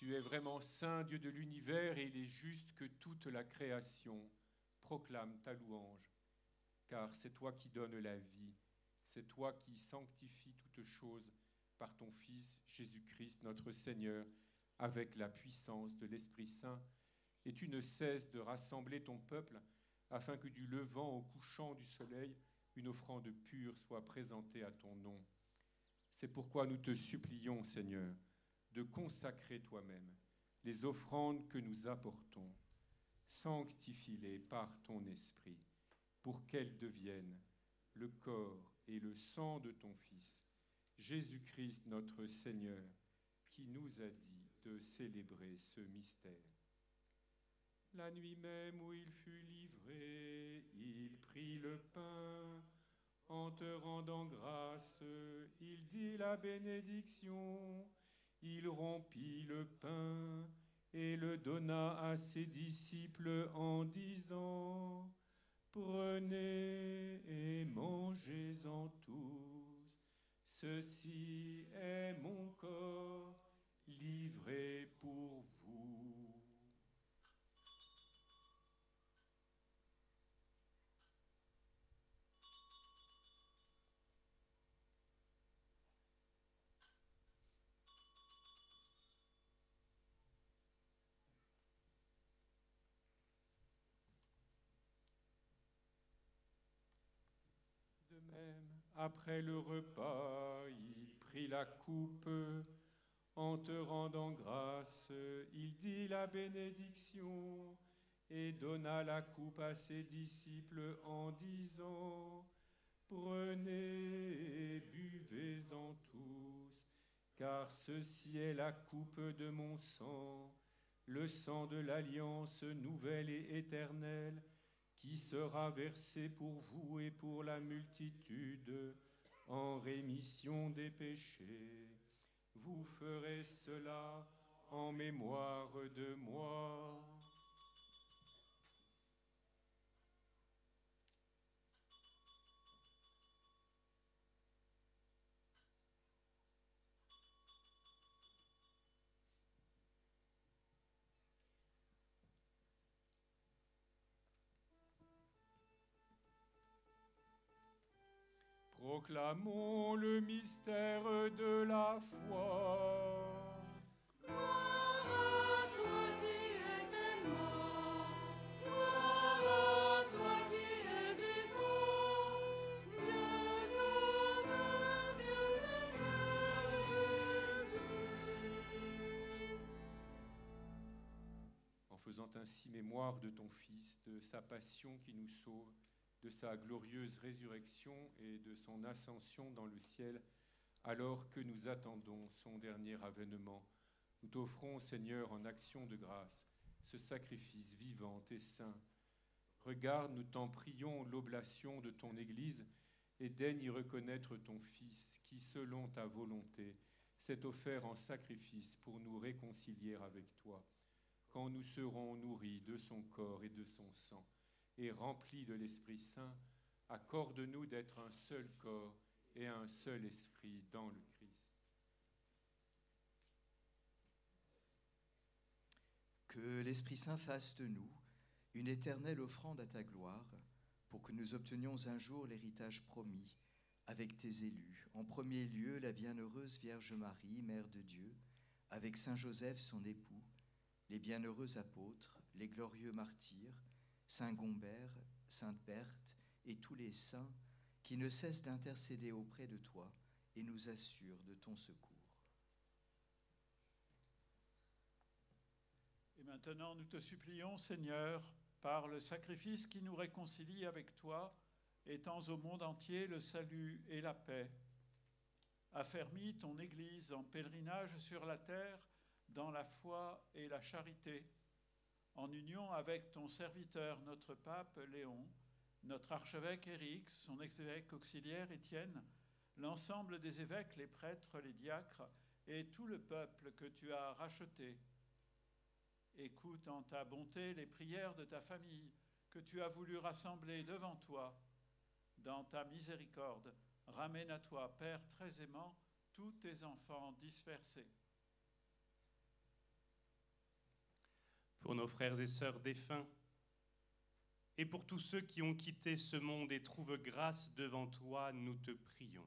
Tu es vraiment saint, Dieu de l'univers, et il est juste que toute la création proclame ta louange, car c'est toi qui donnes la vie, c'est toi qui sanctifies toutes choses par ton Fils Jésus-Christ, notre Seigneur, avec la puissance de l'Esprit Saint, et tu ne cesses de rassembler ton peuple afin que du levant au couchant du soleil, une offrande pure soit présentée à ton nom. C'est pourquoi nous te supplions, Seigneur, de consacrer toi-même les offrandes que nous apportons. Sanctifie-les par ton esprit, pour qu'elles deviennent le corps et le sang de ton Fils, Jésus-Christ notre Seigneur, qui nous a dit de célébrer ce mystère. La nuit même où il fut livré, il prit le pain. En te rendant grâce, il dit la bénédiction. Il rompit le pain et le donna à ses disciples en disant: Prenez et mangez-en tous. Ceci est mon corps livré pour vous. De même, après le repas, il prit la coupe. En te rendant grâce, il dit la bénédiction et donna la coupe à ses disciples en disant: Prenez et buvez-en tous, car ceci est la coupe de mon sang, le sang de l'alliance nouvelle et éternelle, qui sera versé pour vous et pour la multitude en rémission des péchés. Vous ferez cela en mémoire de moi. Proclamons le mystère de la foi. Gloire à toi qui es mort, gloire à toi qui es vivant, bien Sauveur, bien Seigneur Jésus. En faisant ainsi mémoire de ton Fils, de sa passion qui nous sauve, de sa glorieuse résurrection et de son ascension dans le ciel, alors que nous attendons son dernier avènement, nous t'offrons, Seigneur, en action de grâce, ce sacrifice vivant et saint. Regarde, nous t'en prions, l'oblation de ton Église et daigne y reconnaître ton Fils, qui, selon ta volonté, s'est offert en sacrifice pour nous réconcilier avec toi. Quand nous serons nourris de son corps et de son sang, et remplis de l'Esprit Saint, accorde-nous d'être un seul corps et un seul esprit dans le Christ. Que l'Esprit Saint fasse de nous une éternelle offrande à ta gloire, pour que nous obtenions un jour l'héritage promis avec tes élus. En premier lieu, la bienheureuse Vierge Marie, Mère de Dieu, avec Saint Joseph, son époux, les bienheureux apôtres, les glorieux martyrs, Saint Gombert, Sainte Berthe et tous les saints qui ne cessent d'intercéder auprès de toi et nous assurent de ton secours. Et maintenant, nous te supplions, Seigneur, par le sacrifice qui nous réconcilie avec toi, étends au monde entier le salut et la paix. Affermis ton Église en pèlerinage sur la terre dans la foi et la charité, en union avec ton serviteur, notre pape Léon, notre archevêque Éric, son ex-évêque auxiliaire Étienne, l'ensemble des évêques, les prêtres, les diacres et tout le peuple que tu as racheté. Écoute en ta bonté les prières de ta famille que tu as voulu rassembler devant toi. Dans ta miséricorde, ramène à toi, Père très aimant, tous tes enfants dispersés. Pour nos frères et sœurs défunts, et pour tous ceux qui ont quitté ce monde et trouvent grâce devant toi, nous te prions.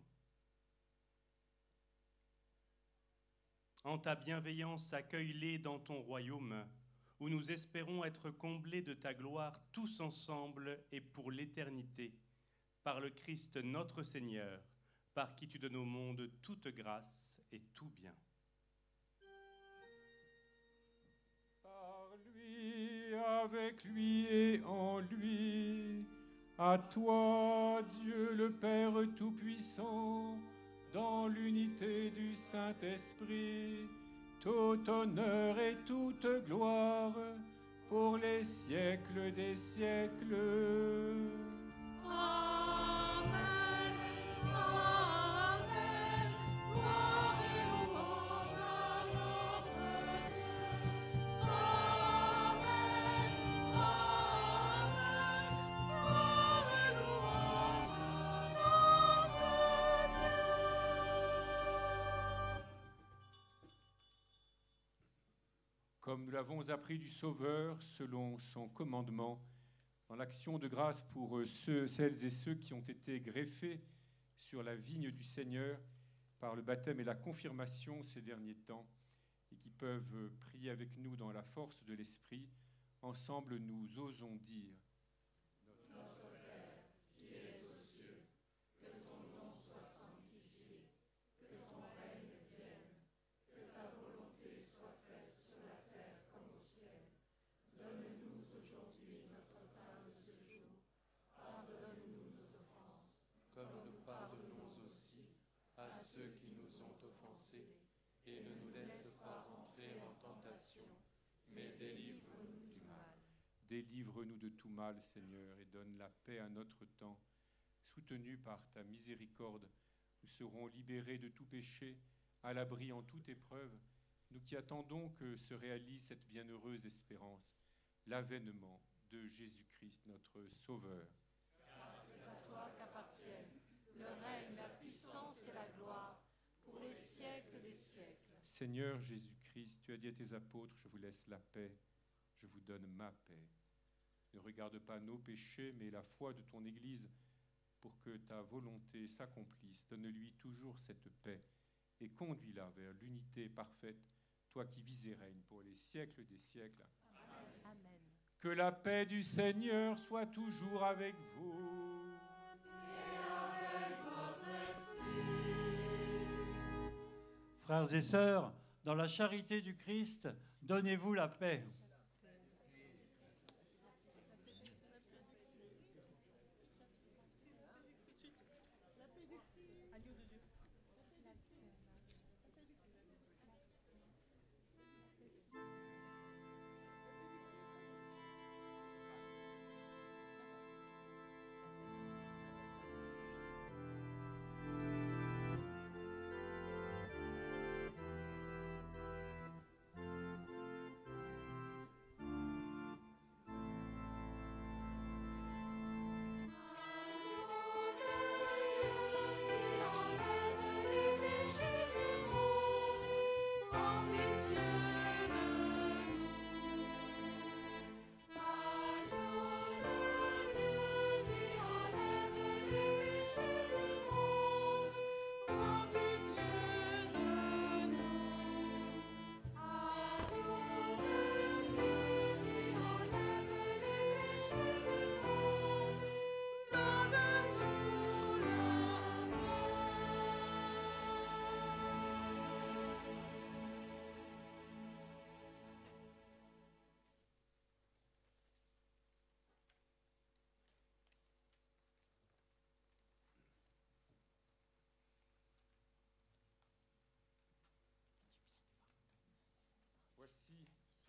En ta bienveillance, accueille-les dans ton royaume, où nous espérons être comblés de ta gloire tous ensemble et pour l'éternité, par le Christ notre Seigneur, par qui tu donnes au monde toute grâce et tout bien. Avec lui et en lui, à toi, Dieu le Père Tout-Puissant, dans l'unité du Saint-Esprit, tout honneur et toute gloire pour les siècles des siècles. Amen, Amen, gloire et louange à notre Dieu. Amen, Amen, gloire et louange à notre Dieu. Comme nous l'avons appris du Sauveur, selon son commandement, dans l'action de grâce pour celles et ceux qui ont été greffés sur la vigne du Seigneur par le baptême et la confirmation ces derniers temps, et qui peuvent prier avec nous dans la force de l'Esprit, ensemble nous osons dire: Notre Père, qui es aux cieux, que ton nom soit sanctifié, que ton règne vienne, que ta volonté soit faite sur la terre comme au ciel. Donne-nous aujourd'hui notre pain de ce jour. Pardonne-nous nos offenses, Comme nous pardonnons aussi à ceux qui nous ont offensés, et ne nous laisse pas entrer en tentation, mais délivre-nous du mal. Délivre-nous de tout mal, Seigneur, et donne la paix à notre temps. Soutenus par ta miséricorde, nous serons libérés de tout péché, à l'abri en toute épreuve, nous qui attendons que se réalise cette bienheureuse espérance, l'avènement de Jésus-Christ, notre Sauveur. car c'est à toi qu'appartiennent le règne, la puissance et la gloire pour les siècles des siècles. Seigneur Jésus-Christ, tu as dit à tes apôtres: je vous laisse la paix, je vous donne ma paix. Ne regarde pas nos péchés, mais la foi de ton Église, pour que ta volonté s'accomplisse. Donne-lui toujours cette paix et conduis-la vers l'unité parfaite, toi qui vis et règnes pour les siècles des siècles. Amen. Que la paix du Seigneur soit toujours avec vous. Frères et sœurs, dans la charité du Christ, donnez-vous la paix.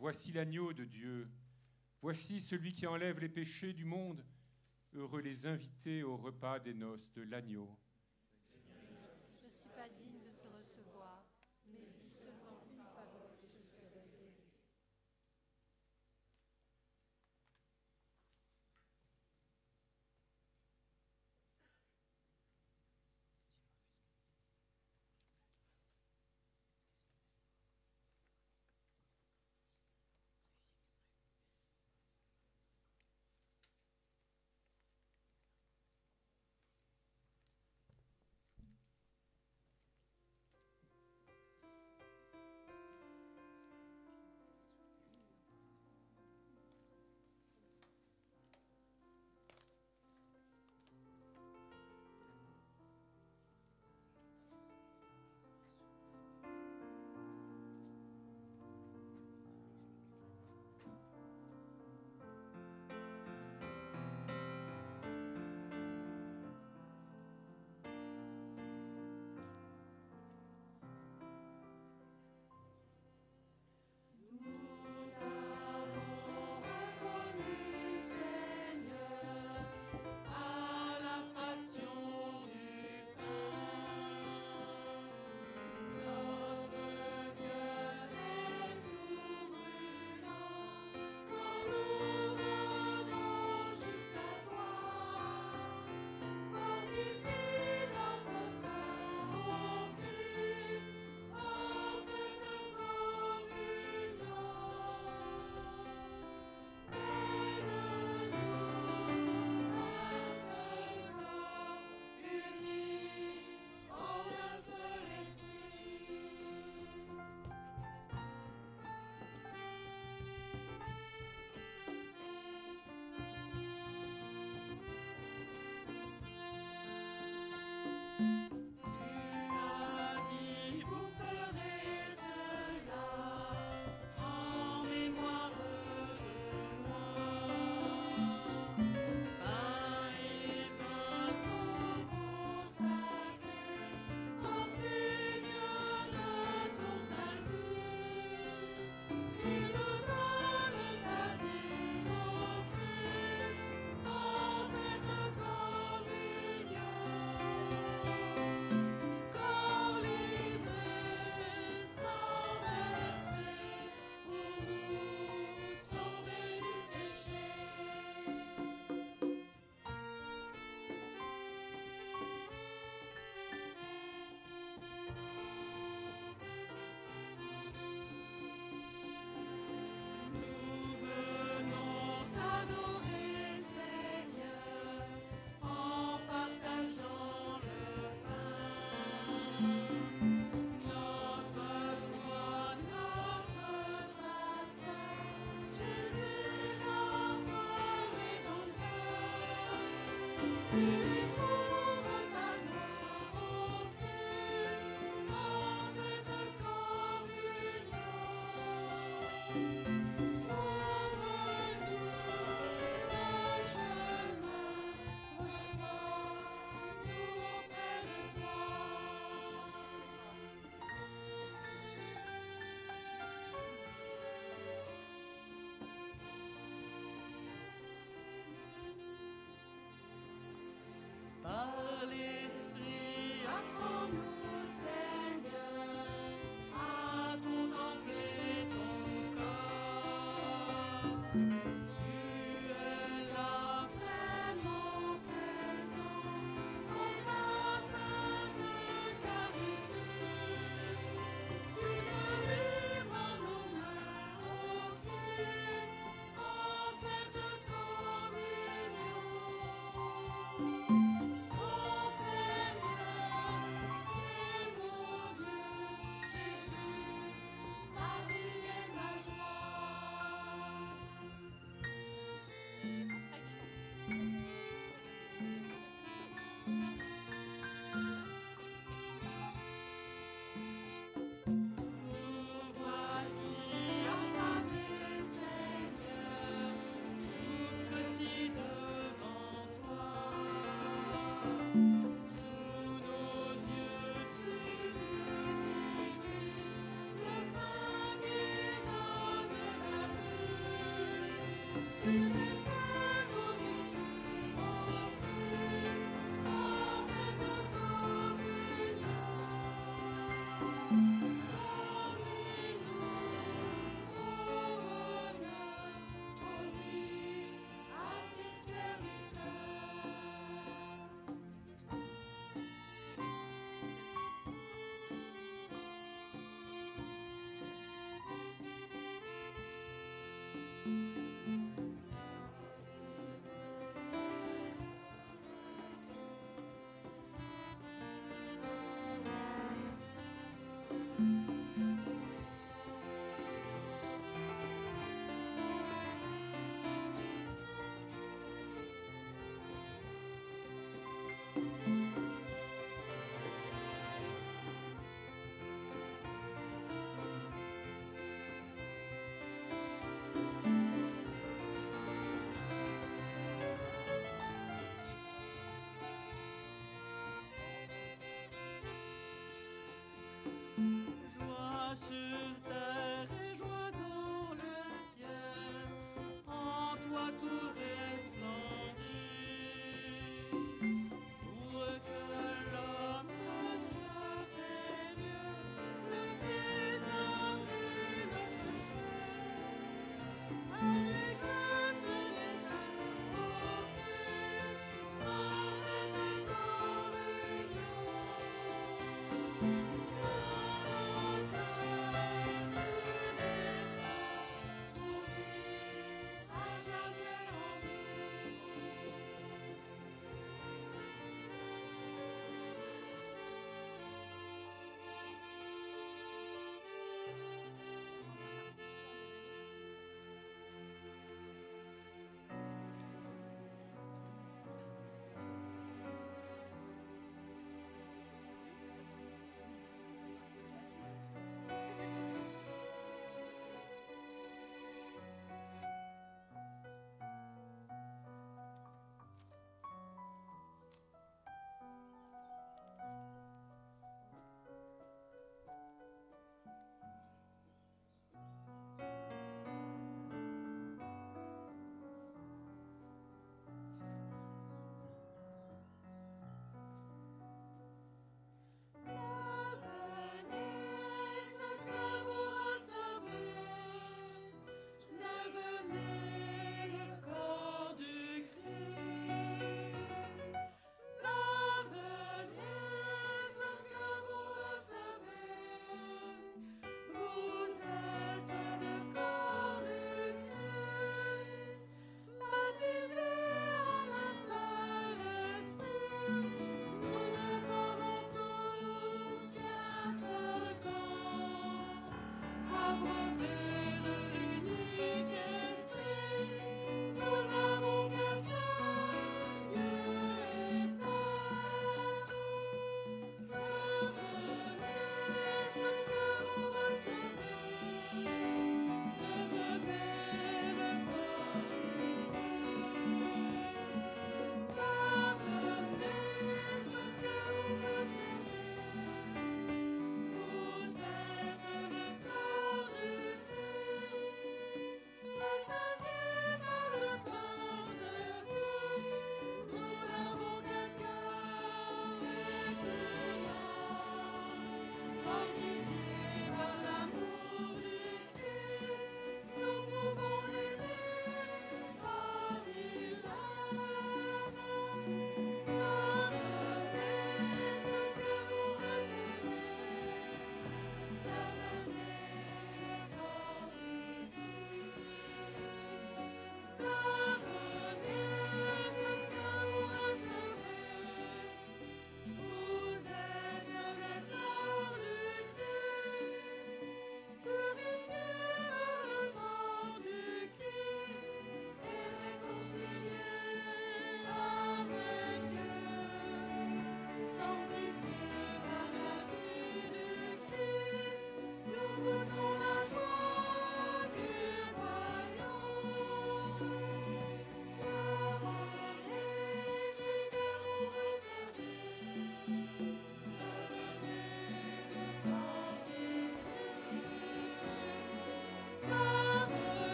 Voici l'agneau de Dieu. Voici celui qui enlève les péchés du monde. Heureux les invités au repas des noces de l'agneau. Je ne suis pas digne de te recevoir, mais dis seulement une parole et je serai guéri.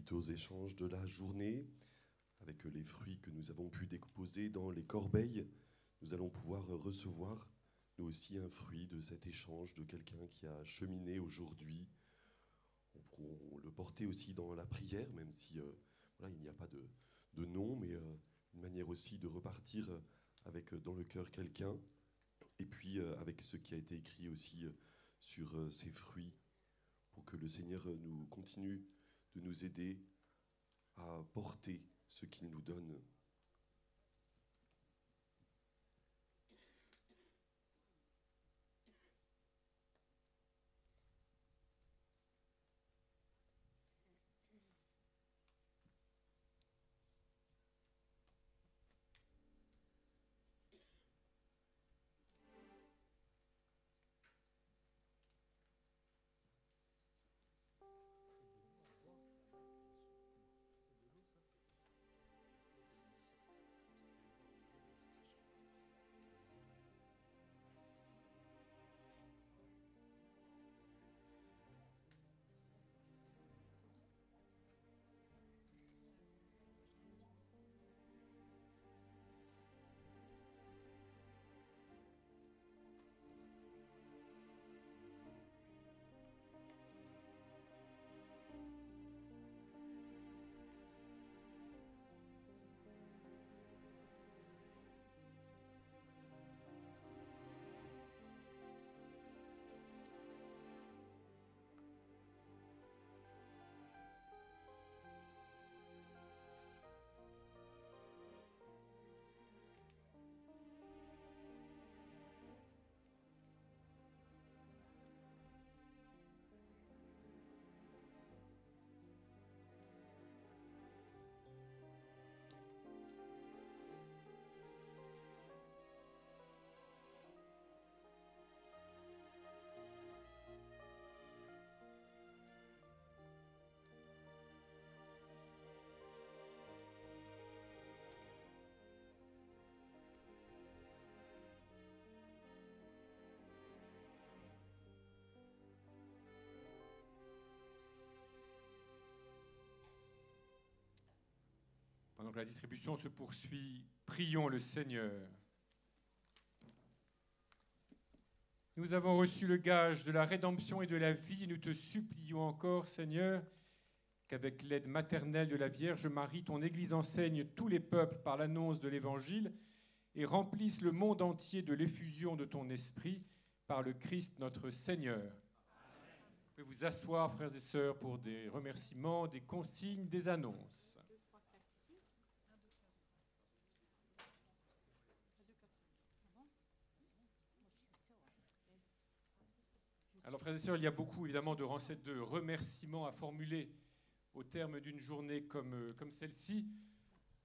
Suite aux échanges de la journée, avec les fruits que nous avons pu déposer dans les corbeilles, nous allons pouvoir recevoir, nous aussi, un fruit de cet échange de quelqu'un qui a cheminé aujourd'hui. On pourra le porter aussi dans la prière, même si voilà, il n'y a pas de nom, mais une manière aussi de repartir avec dans le cœur quelqu'un, et puis avec ce qui a été écrit aussi sur ces fruits, pour que le Seigneur nous continue de nous aider à porter ce qu'il nous donne. Pendant que la distribution se poursuit, prions le Seigneur. Nous avons reçu le gage de la rédemption et de la vie, et nous te supplions encore, Seigneur, qu'avec l'aide maternelle de la Vierge Marie, ton Église enseigne tous les peuples par l'annonce de l'Évangile et remplisse le monde entier de l'effusion de ton Esprit par le Christ notre Seigneur. Amen. Vous pouvez vous asseoir, frères et sœurs, pour des remerciements, des consignes, des annonces. Alors, frères et sœurs, il y a beaucoup, évidemment, de remerciements à formuler au terme d'une journée comme celle-ci.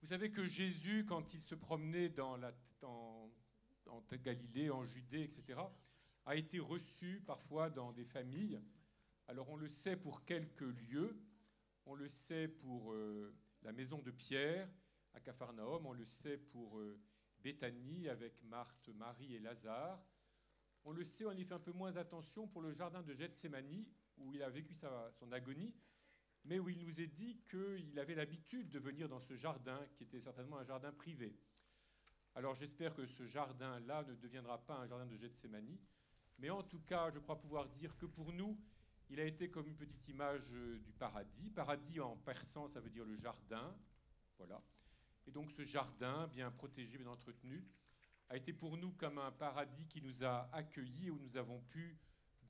Vous savez que Jésus, quand il se promenait en Galilée, en Judée, etc., a été reçu parfois dans des familles. Alors, on le sait pour quelques lieux. On le sait pour la maison de Pierre, à Capharnaüm. On le sait pour Béthanie, avec Marthe, Marie et Lazare. On le sait, on y fait un peu moins attention pour le jardin de Gethsémani, où il a vécu son agonie, mais où il nous est dit qu'il avait l'habitude de venir dans ce jardin, qui était certainement un jardin privé. Alors j'espère que ce jardin-là ne deviendra pas un jardin de Gethsémani, mais en tout cas, je crois pouvoir dire que pour nous, il a été comme une petite image du paradis. Paradis en persan, ça veut dire le jardin, voilà. Et donc ce jardin, bien protégé, bien entretenu, a été pour nous comme un paradis qui nous a accueillis, où nous avons pu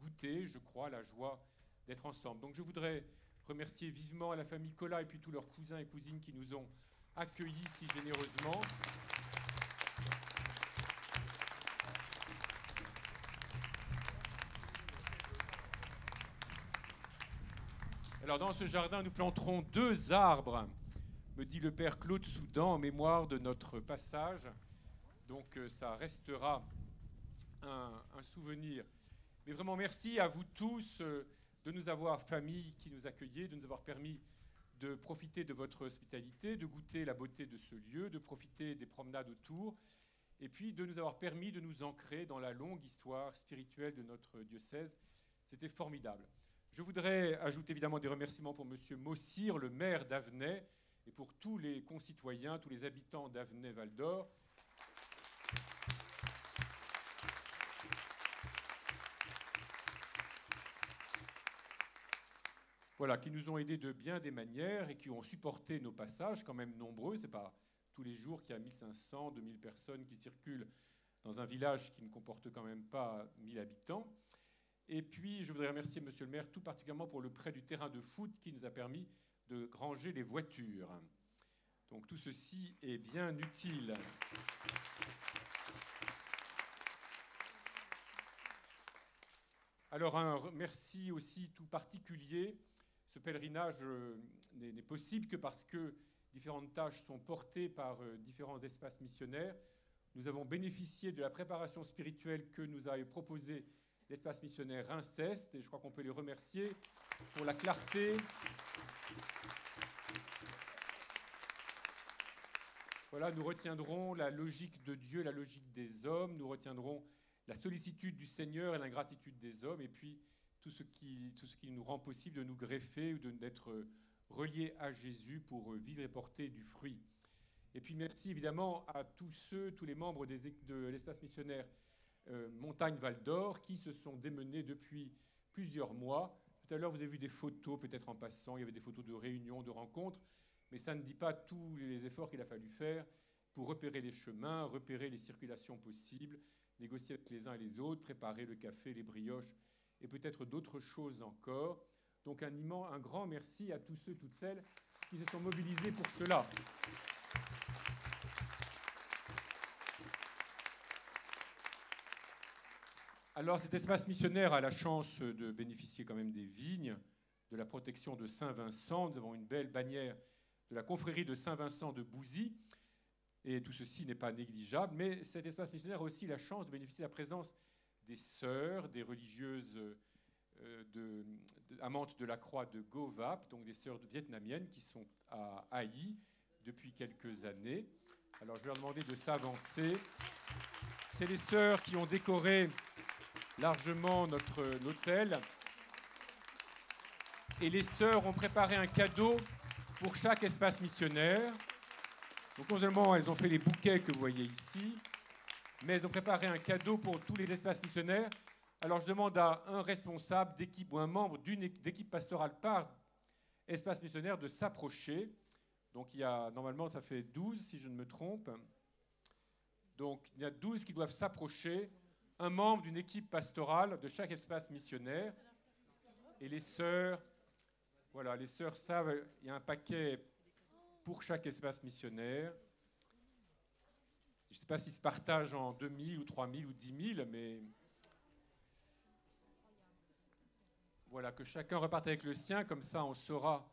goûter, je crois, la joie d'être ensemble. Donc je voudrais remercier vivement la famille Collat et puis tous leurs cousins et cousines qui nous ont accueillis si généreusement. Alors dans ce jardin, nous planterons 2 arbres, me dit le père Claude Soudan, en mémoire de notre passage. Donc ça restera un souvenir. Mais vraiment merci à vous tous de nous avoir, famille qui nous accueillait, de nous avoir permis de profiter de votre hospitalité, de goûter la beauté de ce lieu, de profiter des promenades autour, et puis de nous avoir permis de nous ancrer dans la longue histoire spirituelle de notre diocèse. C'était formidable. Je voudrais ajouter évidemment des remerciements pour M. Mossire, le maire d'Avenay, et pour tous les concitoyens, tous les habitants d'Avenay-Val d'Or. Voilà, qui nous ont aidés de bien des manières et qui ont supporté nos passages, quand même nombreux. Ce n'est pas tous les jours qu'il y a 1500, 2000 personnes qui circulent dans un village qui ne comporte quand même pas 1000 habitants. Et puis, je voudrais remercier Monsieur le maire tout particulièrement pour le prêt du terrain de foot qui nous a permis de ranger les voitures. Donc tout ceci est bien utile. Alors un merci aussi tout particulier. Ce pèlerinage n'est possible que parce que différentes tâches sont portées par différents espaces missionnaires. Nous avons bénéficié de la préparation spirituelle que nous avait proposée l'espace missionnaire Rinceste, et je crois qu'on peut les remercier pour la clarté. Voilà, nous retiendrons la logique de Dieu, la logique des hommes, nous retiendrons la sollicitude du Seigneur et l'ingratitude des hommes, et puis tout ce qui nous rend possible de nous greffer ou d'être reliés à Jésus pour vivre et porter du fruit. Et puis merci évidemment à tous les membres de l'espace missionnaire Montagne-Val d'Or qui se sont démenés depuis plusieurs mois. Tout à l'heure, vous avez vu des photos, peut-être en passant, il y avait des photos de réunions, de rencontres, mais ça ne dit pas tous les efforts qu'il a fallu faire pour repérer les chemins, repérer les circulations possibles, négocier avec les uns et les autres, préparer le café, les brioches et peut-être d'autres choses encore. Donc un grand merci à tous ceux, toutes celles qui se sont mobilisés pour cela. Alors cet espace missionnaire a la chance de bénéficier quand même des vignes, de la protection de Saint-Vincent. Nous avons une belle bannière de la confrérie de Saint-Vincent de Bouzy. Et tout ceci n'est pas négligeable. Mais cet espace missionnaire a aussi la chance de bénéficier de la présence des sœurs, des religieuses amantes de la croix de Govap, donc des sœurs vietnamiennes qui sont à Haï depuis quelques années. Alors je vais leur demander de s'avancer. C'est les sœurs qui ont décoré largement notre hôtel. Et les sœurs ont préparé un cadeau pour chaque espace missionnaire. Donc non seulement elles ont fait les bouquets que vous voyez ici, mais elles ont préparé un cadeau pour tous les espaces missionnaires. Alors je demande à un responsable d'équipe ou un membre d'équipe pastorale par espace missionnaire de s'approcher. Donc il y a, normalement ça fait 12 si je ne me trompe. Donc il y a 12 qui doivent s'approcher. Un membre d'une équipe pastorale de chaque espace missionnaire. Et les sœurs, voilà, les sœurs savent, il y a un paquet pour chaque espace missionnaire. Je ne sais pas s'ils se partagent en 2000 ou 3000 ou 10 000, mais voilà, que chacun reparte avec le sien, comme ça on saura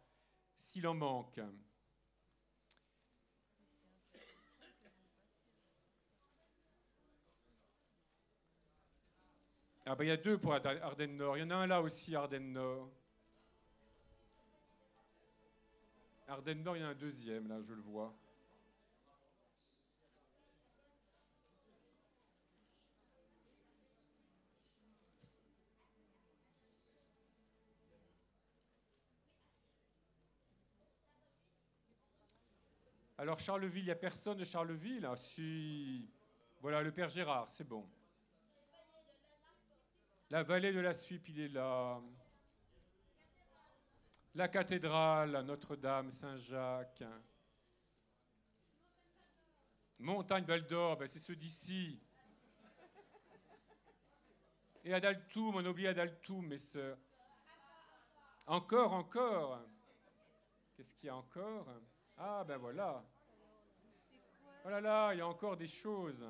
s'il en manque. Ah ben il y a 2 pour Ardennes Nord. Il y en a un là aussi, Ardennes Nord. Ardennes Nord, il y en a un deuxième, là, je le vois. Alors Charleville, il n'y a personne de Charleville. Ah, si. Voilà, le Père Gérard, c'est bon. La vallée de la Suippe, il est là. La cathédrale, Notre-Dame, Saint-Jacques. Montagne-Val d'Or, ben c'est ceux d'ici. Et Adaltoum, on a oublié Adaltoum, mes sœurs. Encore. Qu'est-ce qu'il y a encore? Ah, ben voilà. Oh là là, il y a encore des choses.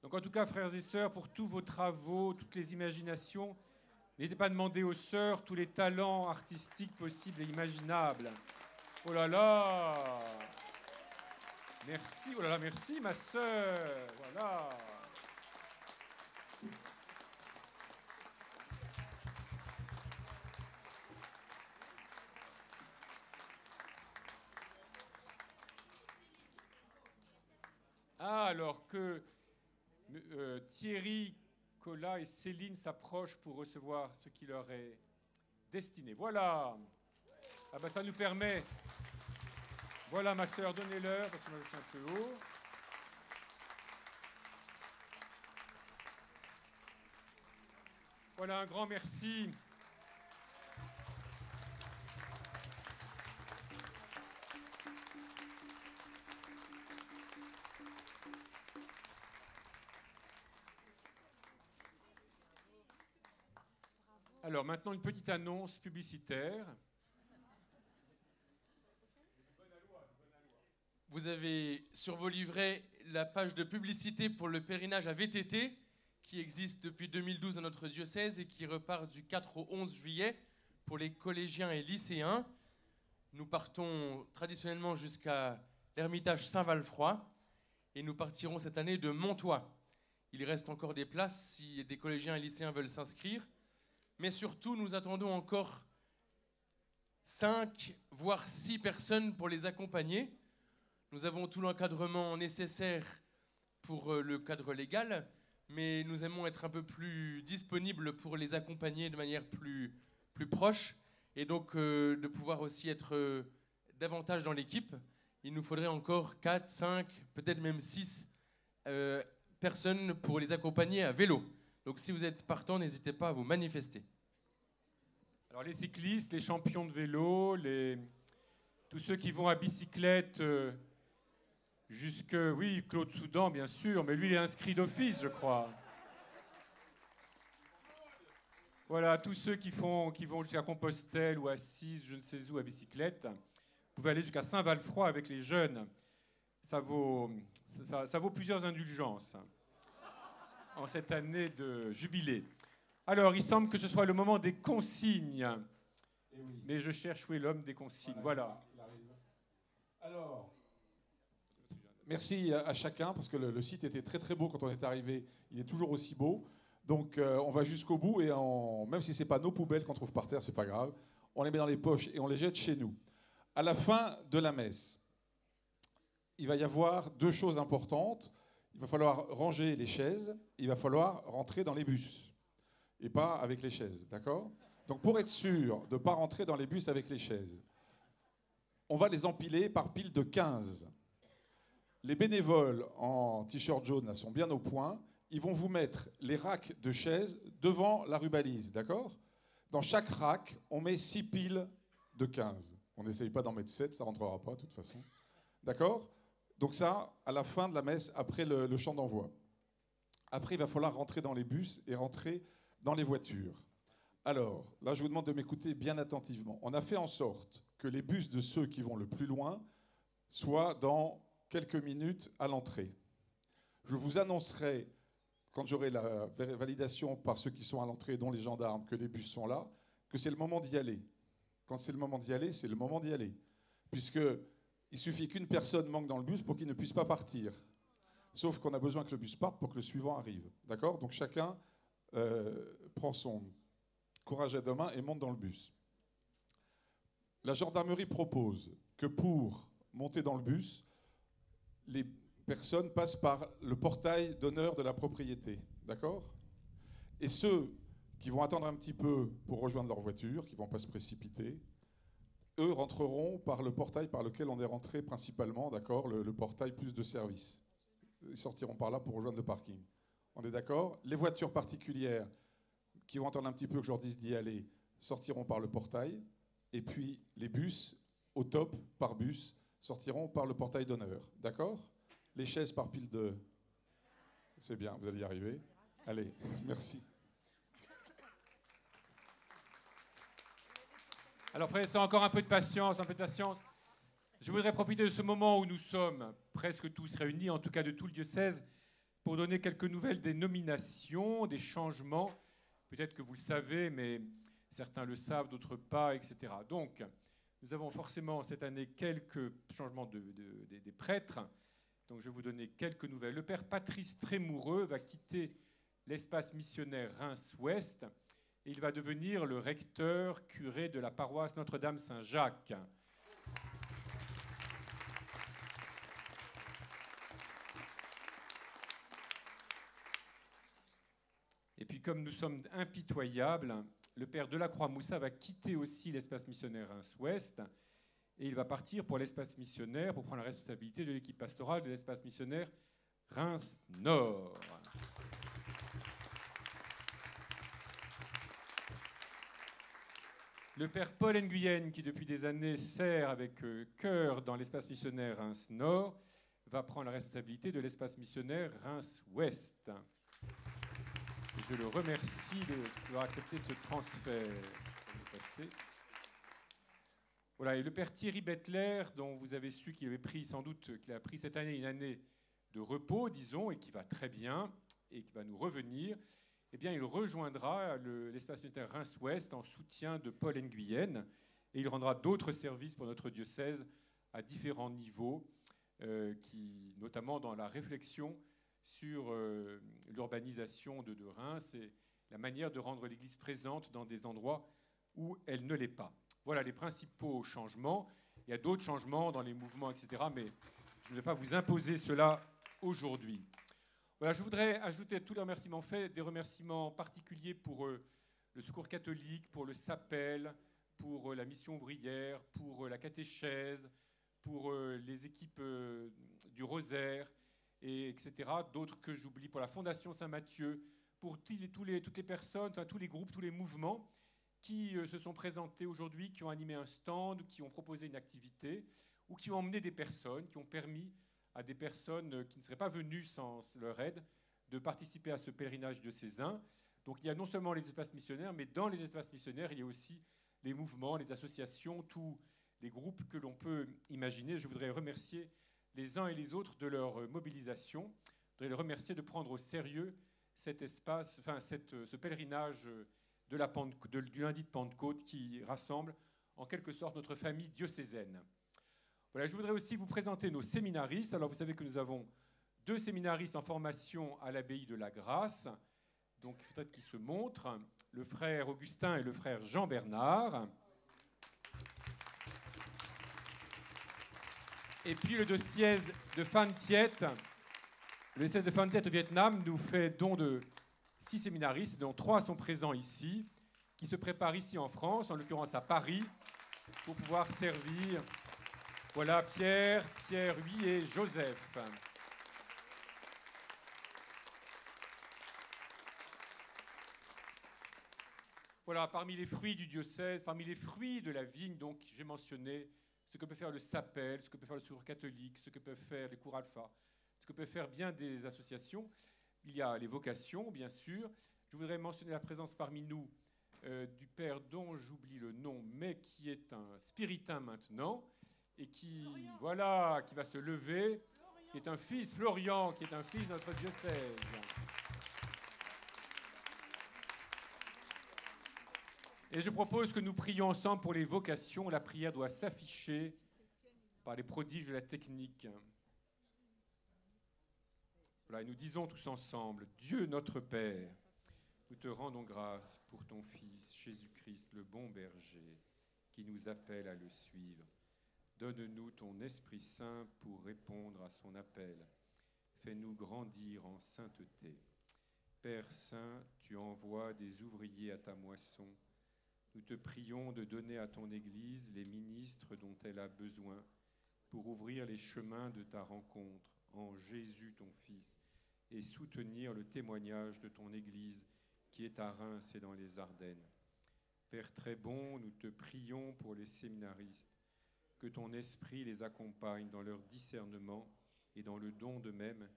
Donc en tout cas, frères et sœurs, pour tous vos travaux, toutes les imaginations, n'hésitez pas à demander aux sœurs tous les talents artistiques possibles et imaginables. Oh là là! Merci, oh là là, merci ma sœur. Voilà. Ah, alors que Thierry, Colas et Céline s'approchent pour recevoir ce qui leur est destiné. Voilà. Ah ben ça nous permet... Voilà ma sœur, donnez-leur, parce que moi je suis un peu haut. Voilà, un grand merci. Alors maintenant, une petite annonce publicitaire. Vous avez sur vos livrets la page de publicité pour le pèlerinage à VTT qui existe depuis 2012 dans notre diocèse et qui repart du 4 au 11 juillet pour les collégiens et lycéens. Nous partons traditionnellement jusqu'à l'ermitage Saint-Valfroy et nous partirons cette année de Montois. Il reste encore des places si des collégiens et lycéens veulent s'inscrire. Mais surtout, nous attendons encore 5 voire 6 personnes pour les accompagner. Nous avons tout l'encadrement nécessaire pour le cadre légal, mais nous aimons être un peu plus disponibles pour les accompagner de manière plus proche et donc de pouvoir aussi être davantage dans l'équipe. Il nous faudrait encore 4, 5, peut-être même 6 personnes pour les accompagner à vélo. Donc si vous êtes partant, n'hésitez pas à vous manifester. Alors les cyclistes, les champions de vélo, tous ceux qui vont à bicyclette jusque... Oui, Claude Soudan, bien sûr, mais lui, il est inscrit d'office, je crois. Voilà, tous ceux qui vont jusqu'à Compostelle ou à Cise, je ne sais où, à bicyclette. Vous pouvez aller jusqu'à Saint-Valfroy avec les jeunes. Ça vaut plusieurs indulgences en cette année de jubilé. Alors, il semble que ce soit le moment des consignes. Oui. Mais je cherche où est l'homme des consignes. Voilà. Alors, merci à chacun, parce que le site était très très beau quand on est arrivé. Il est toujours aussi beau. Donc, on va jusqu'au bout, et même si ce n'est pas nos poubelles qu'on trouve par terre, ce n'est pas grave. On les met dans les poches et on les jette chez nous. À la fin de la messe, il va y avoir 2 choses importantes. Il va falloir ranger les chaises, il va falloir rentrer dans les bus. Et pas avec les chaises, d'accord? Donc pour être sûr de ne pas rentrer dans les bus avec les chaises, on va les empiler par pile de 15. Les bénévoles en t-shirt jaune là, sont bien au point. Ils vont vous mettre les racks de chaises devant la rubalise, d'accord? Dans chaque rack, on met 6 piles de 15. On n'essaye pas d'en mettre 7, ça ne rentrera pas de toute façon. D'accord? Donc ça, à la fin de la messe, après le chant d'envoi. Après, il va falloir rentrer dans les bus et rentrer dans les voitures. Alors, là, je vous demande de m'écouter bien attentivement. On a fait en sorte que les bus de ceux qui vont le plus loin soient dans quelques minutes à l'entrée. Je vous annoncerai, quand j'aurai la validation par ceux qui sont à l'entrée, dont les gendarmes, que les bus sont là, que c'est le moment d'y aller. Quand c'est le moment d'y aller, c'est le moment d'y aller. Puisqu'il suffit qu'une personne manque dans le bus pour qu'il ne puisse pas partir. Sauf qu'on a besoin que le bus parte pour que le suivant arrive. D'accord? Donc chacun prend son courage à deux mains et monte dans le bus. La gendarmerie propose que pour monter dans le bus, les personnes passent par le portail d'honneur de la propriété. D'accord? Et ceux qui vont attendre un petit peu pour rejoindre leur voiture, qui ne vont pas se précipiter, eux rentreront par le portail par lequel on est rentré principalement, d'accord, le portail plus de service. Ils sortiront par là pour rejoindre le parking. On est d'accord? Les voitures particulières qui vont attendre un petit peu que je leur dise d'y aller sortiront par le portail. Et puis les bus, au top, par bus, sortiront par le portail d'honneur. D'accord? Les chaises par pile de... C'est bien, vous allez y arriver. Allez, merci. Alors, frères et sœurs, encore un peu de patience, un peu de patience. Je voudrais profiter de ce moment où nous sommes presque tous réunis, en tout cas de tout le diocèse, pour donner quelques nouvelles des nominations, des changements. Peut-être que vous le savez, mais certains le savent, d'autres pas, etc. Donc, nous avons forcément cette année quelques changements des prêtres. Donc, je vais vous donner quelques nouvelles. Le père Patrice Trémoureux va quitter l'espace missionnaire Reims-Ouest et il va devenir le recteur curé de la paroisse Notre-Dame-Saint-Jacques. puis comme nous sommes impitoyables, le père Delacroix-Moussat va quitter aussi l'espace missionnaire Reims-Ouest et il va partir pour l'espace missionnaire pour prendre la responsabilité de l'équipe pastorale de l'espace missionnaire Reims-Nord. Le père Paul Nguyen, qui depuis des années sert avec cœur dans l'espace missionnaire Reims-Nord, va prendre la responsabilité de l'espace missionnaire Reims-Ouest. Je le remercie d'avoir accepté ce transfert. Voilà, et le père Thierry Bettler, dont vous avez su qu'il avait pris sans doute, qu'il a pris cette année une année de repos, disons, et qui va très bien, et qui va nous revenir, eh bien, il rejoindra l'espace missionnaire Reims-Ouest en soutien de Paul Nguyen, et il rendra d'autres services pour notre diocèse à différents niveaux, notamment dans la réflexion sur l'urbanisation de Reims et la manière de rendre l'Église présente dans des endroits où elle ne l'est pas. Voilà les principaux changements. Il y a d'autres changements dans les mouvements, etc., mais je ne vais pas vous imposer cela aujourd'hui. Voilà, je voudrais ajouter à tous les remerciements faits des remerciements particuliers pour le Secours catholique, pour le SAPEL, pour la mission ouvrière, pour la catéchèse, pour les équipes du Rosaire, etc. D'autres que j'oublie, pour la Fondation Saint-Mathieu, pour toutes les personnes, enfin, tous les groupes, tous les mouvements qui se sont présentés aujourd'hui, qui ont animé un stand, qui ont proposé une activité, ou qui ont emmené des personnes, qui ont permis à des personnes qui ne seraient pas venues sans leur aide de participer à ce pèlerinage diocésain. Donc il y a non seulement les espaces missionnaires, mais dans les espaces missionnaires, il y a aussi les mouvements, les associations, tous les groupes que l'on peut imaginer. Je voudrais remercier les uns et les autres de leur mobilisation. Je voudrais les remercier de prendre au sérieux cet espace, enfin ce pèlerinage du lundi de Pentecôte qui rassemble en quelque sorte notre famille diocésaine. Voilà, je voudrais aussi vous présenter nos séminaristes. Alors vous savez que nous avons 2 séminaristes en formation à l'abbaye de la Grâce, donc peut-être qu'ils se montrent, le frère Augustin et le frère Jean Bernard. Et puis le diocèse de Phan Thiet, le diocèse de Phan Thiet au Vietnam nous fait don de 6 séminaristes, dont 3 sont présents ici, qui se préparent ici en France, en l'occurrence à Paris, pour pouvoir servir. Voilà Pierre, oui, et Joseph. Voilà, parmi les fruits du diocèse, parmi les fruits de la vigne, donc j'ai mentionné ce que peut faire le SAPEL, ce que peut faire le Secours catholique, ce que peuvent faire les cours alpha, ce que peuvent faire bien des associations. Il y a les vocations, bien sûr. Je voudrais mentionner la présence parmi nous du père dont j'oublie le nom, mais qui est un spiritain maintenant, et qui va se lever, qui est un fils, Florian, qui est un fils de notre diocèse. Et je propose que nous prions ensemble pour les vocations. La prière doit s'afficher par les prodiges de la technique. Voilà, et nous disons tous ensemble, Dieu notre Père, nous te rendons grâce pour ton Fils, Jésus-Christ, le bon berger, qui nous appelle à le suivre. Donne-nous ton Esprit Saint pour répondre à son appel. Fais-nous grandir en sainteté. Père Saint, tu envoies des ouvriers à ta moisson. Nous te prions de donner à ton Église les ministres dont elle a besoin pour ouvrir les chemins de ta rencontre en Jésus ton Fils et soutenir le témoignage de ton Église qui est à Reims et dans les Ardennes. Père très bon, nous te prions pour les séminaristes, que ton esprit les accompagne dans leur discernement et dans le don d'eux-mêmes,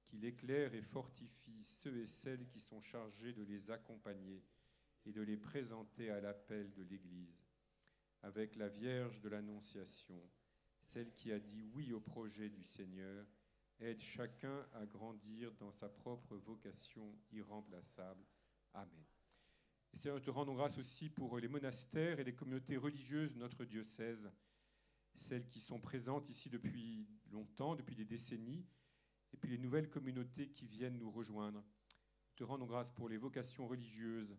qu'il éclaire et fortifie ceux et celles qui sont chargés de les accompagner et de les présenter à l'appel de l'Église. Avec la Vierge de l'Annonciation, celle qui a dit oui au projet du Seigneur, aide chacun à grandir dans sa propre vocation irremplaçable. Amen. Et Seigneur, nous te rendons grâce aussi pour les monastères et les communautés religieuses de notre diocèse, celles qui sont présentes ici depuis longtemps, depuis des décennies, et puis les nouvelles communautés qui viennent nous rejoindre. Nous te rendons grâce pour les vocations religieuses,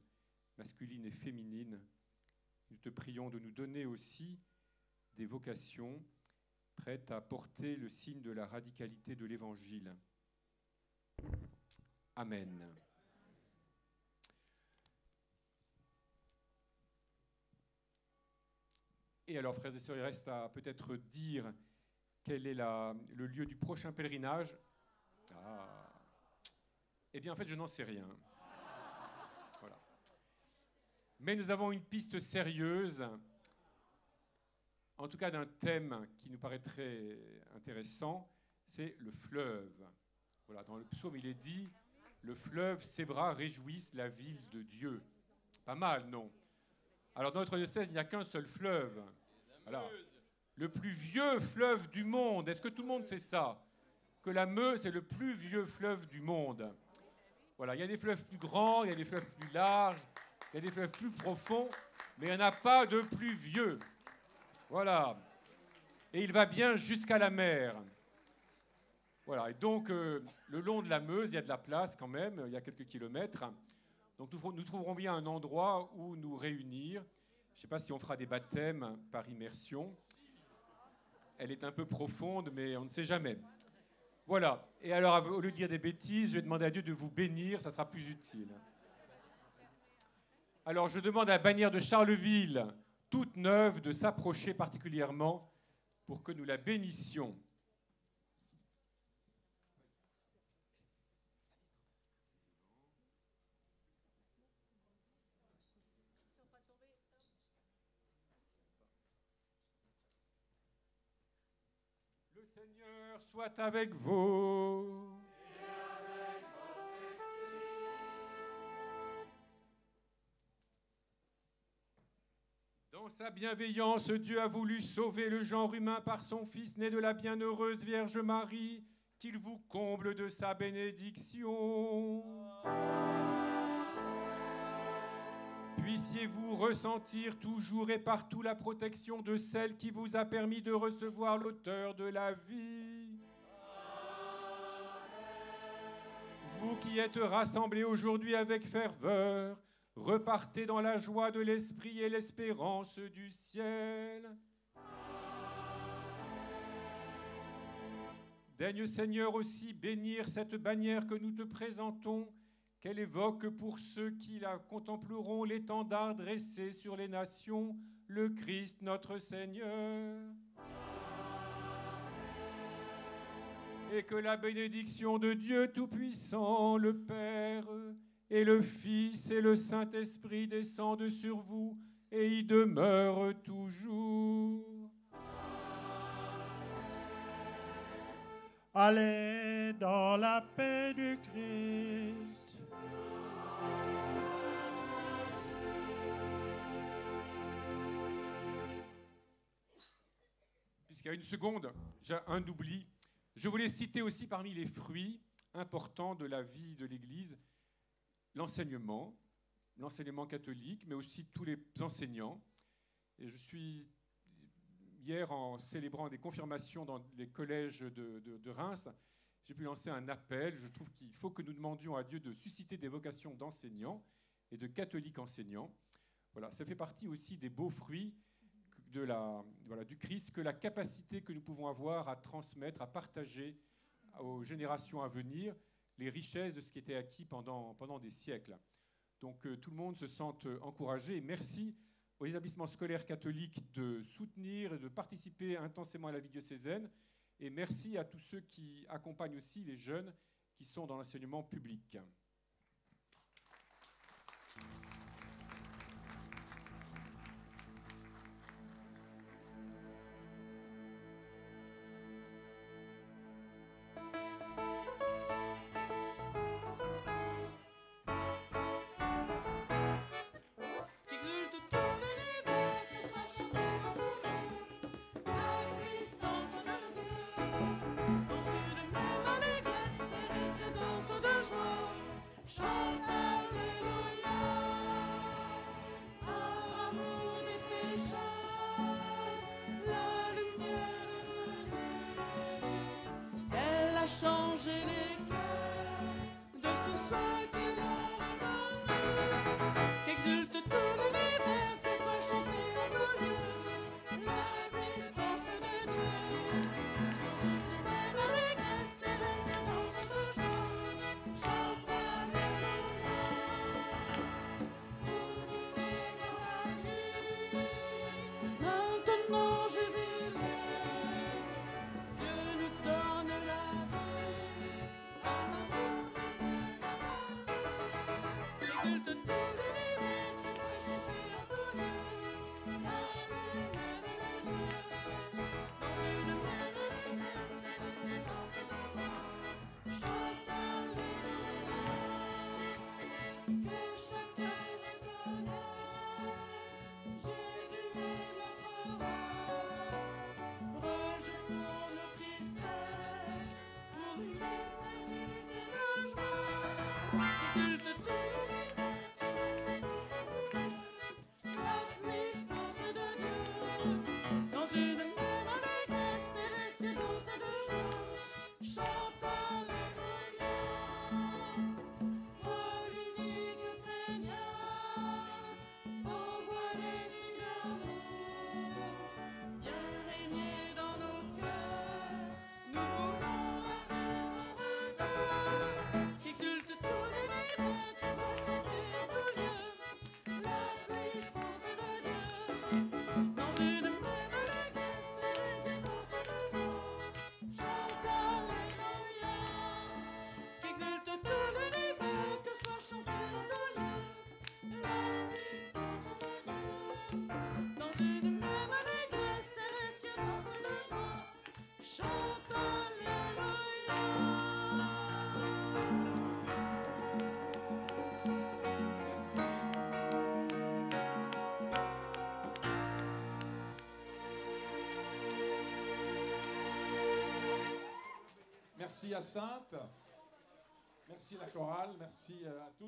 masculines et féminines. Nous te prions de nous donner aussi des vocations prêtes à porter le signe de la radicalité de l'Évangile. Amen. Et alors, frères et sœurs, il reste à peut-être dire quel est le lieu du prochain pèlerinage. Ah. Eh bien, en fait, je n'en sais rien. Voilà. Mais nous avons une piste sérieuse, en tout cas d'un thème qui nous paraît très intéressant, c'est le fleuve. Voilà, dans le psaume, il est dit « Le fleuve, ses bras réjouissent la ville de Dieu ». Pas mal, non? Alors, dans notre diocèse, il n'y a qu'un seul fleuve. Voilà. Le plus vieux fleuve du monde. Est-ce que tout le monde sait ça? Que la Meuse est le plus vieux fleuve du monde. Voilà, il y a des fleuves plus grands, il y a des fleuves plus larges, il y a des fleuves plus profonds, mais il n'y en a pas de plus vieux. Voilà. Et il va bien jusqu'à la mer. Voilà, et donc, le long de la Meuse, il y a de la place quand même, il y a quelques kilomètres. Donc, nous trouverons bien un endroit où nous réunir. Je ne sais pas si on fera des baptêmes par immersion. Elle est un peu profonde, mais on ne sait jamais. Voilà. Et alors, au lieu de dire des bêtises, je vais demander à Dieu de vous bénir, ça sera plus utile. Alors, je demande à la bannière de Charleville, toute neuve, de s'approcher particulièrement pour que nous la bénissions. Le Seigneur soit avec vous. Et avec votre esprit. Dans sa bienveillance, Dieu a voulu sauver le genre humain par son Fils né de la bienheureuse Vierge Marie, qu'il vous comble de sa bénédiction. Puissiez-vous ressentir toujours et partout la protection de celle qui vous a permis de recevoir l'auteur de la vie. Vous qui êtes rassemblés aujourd'hui avec ferveur, repartez dans la joie de l'esprit et l'espérance du ciel. Daigne, Seigneur, aussi bénir cette bannière que nous te présentons, qu'elle évoque pour ceux qui la contempleront l'étendard dressé sur les nations, le Christ notre Seigneur. Et que la bénédiction de Dieu Tout-Puissant, le Père, et le Fils et le Saint-Esprit descendent sur vous et y demeurent toujours. Allez dans la paix du Christ. Puisqu'il y a une seconde, j'ai un oubli. Je voulais citer aussi parmi les fruits importants de la vie de l'Église l'enseignement catholique, mais aussi tous les enseignants. Et je suis, hier, en célébrant des confirmations dans les collèges de Reims, j'ai pu lancer un appel. Je trouve qu'il faut que nous demandions à Dieu de susciter des vocations d'enseignants et de catholiques enseignants. Voilà, ça fait partie aussi des beaux fruits du Christ, que la capacité que nous pouvons avoir à transmettre, à partager aux générations à venir les richesses de ce qui était acquis pendant des siècles. Donc tout le monde se sente encouragé. Et merci aux établissements scolaires catholiques de soutenir et de participer intensément à la vie diocésaine. Et merci à tous ceux qui accompagnent aussi les jeunes qui sont dans l'enseignement public. Dans une même allégresse, terrestre danse de joie. merci à Sainte, merci la chorale, merci à tous.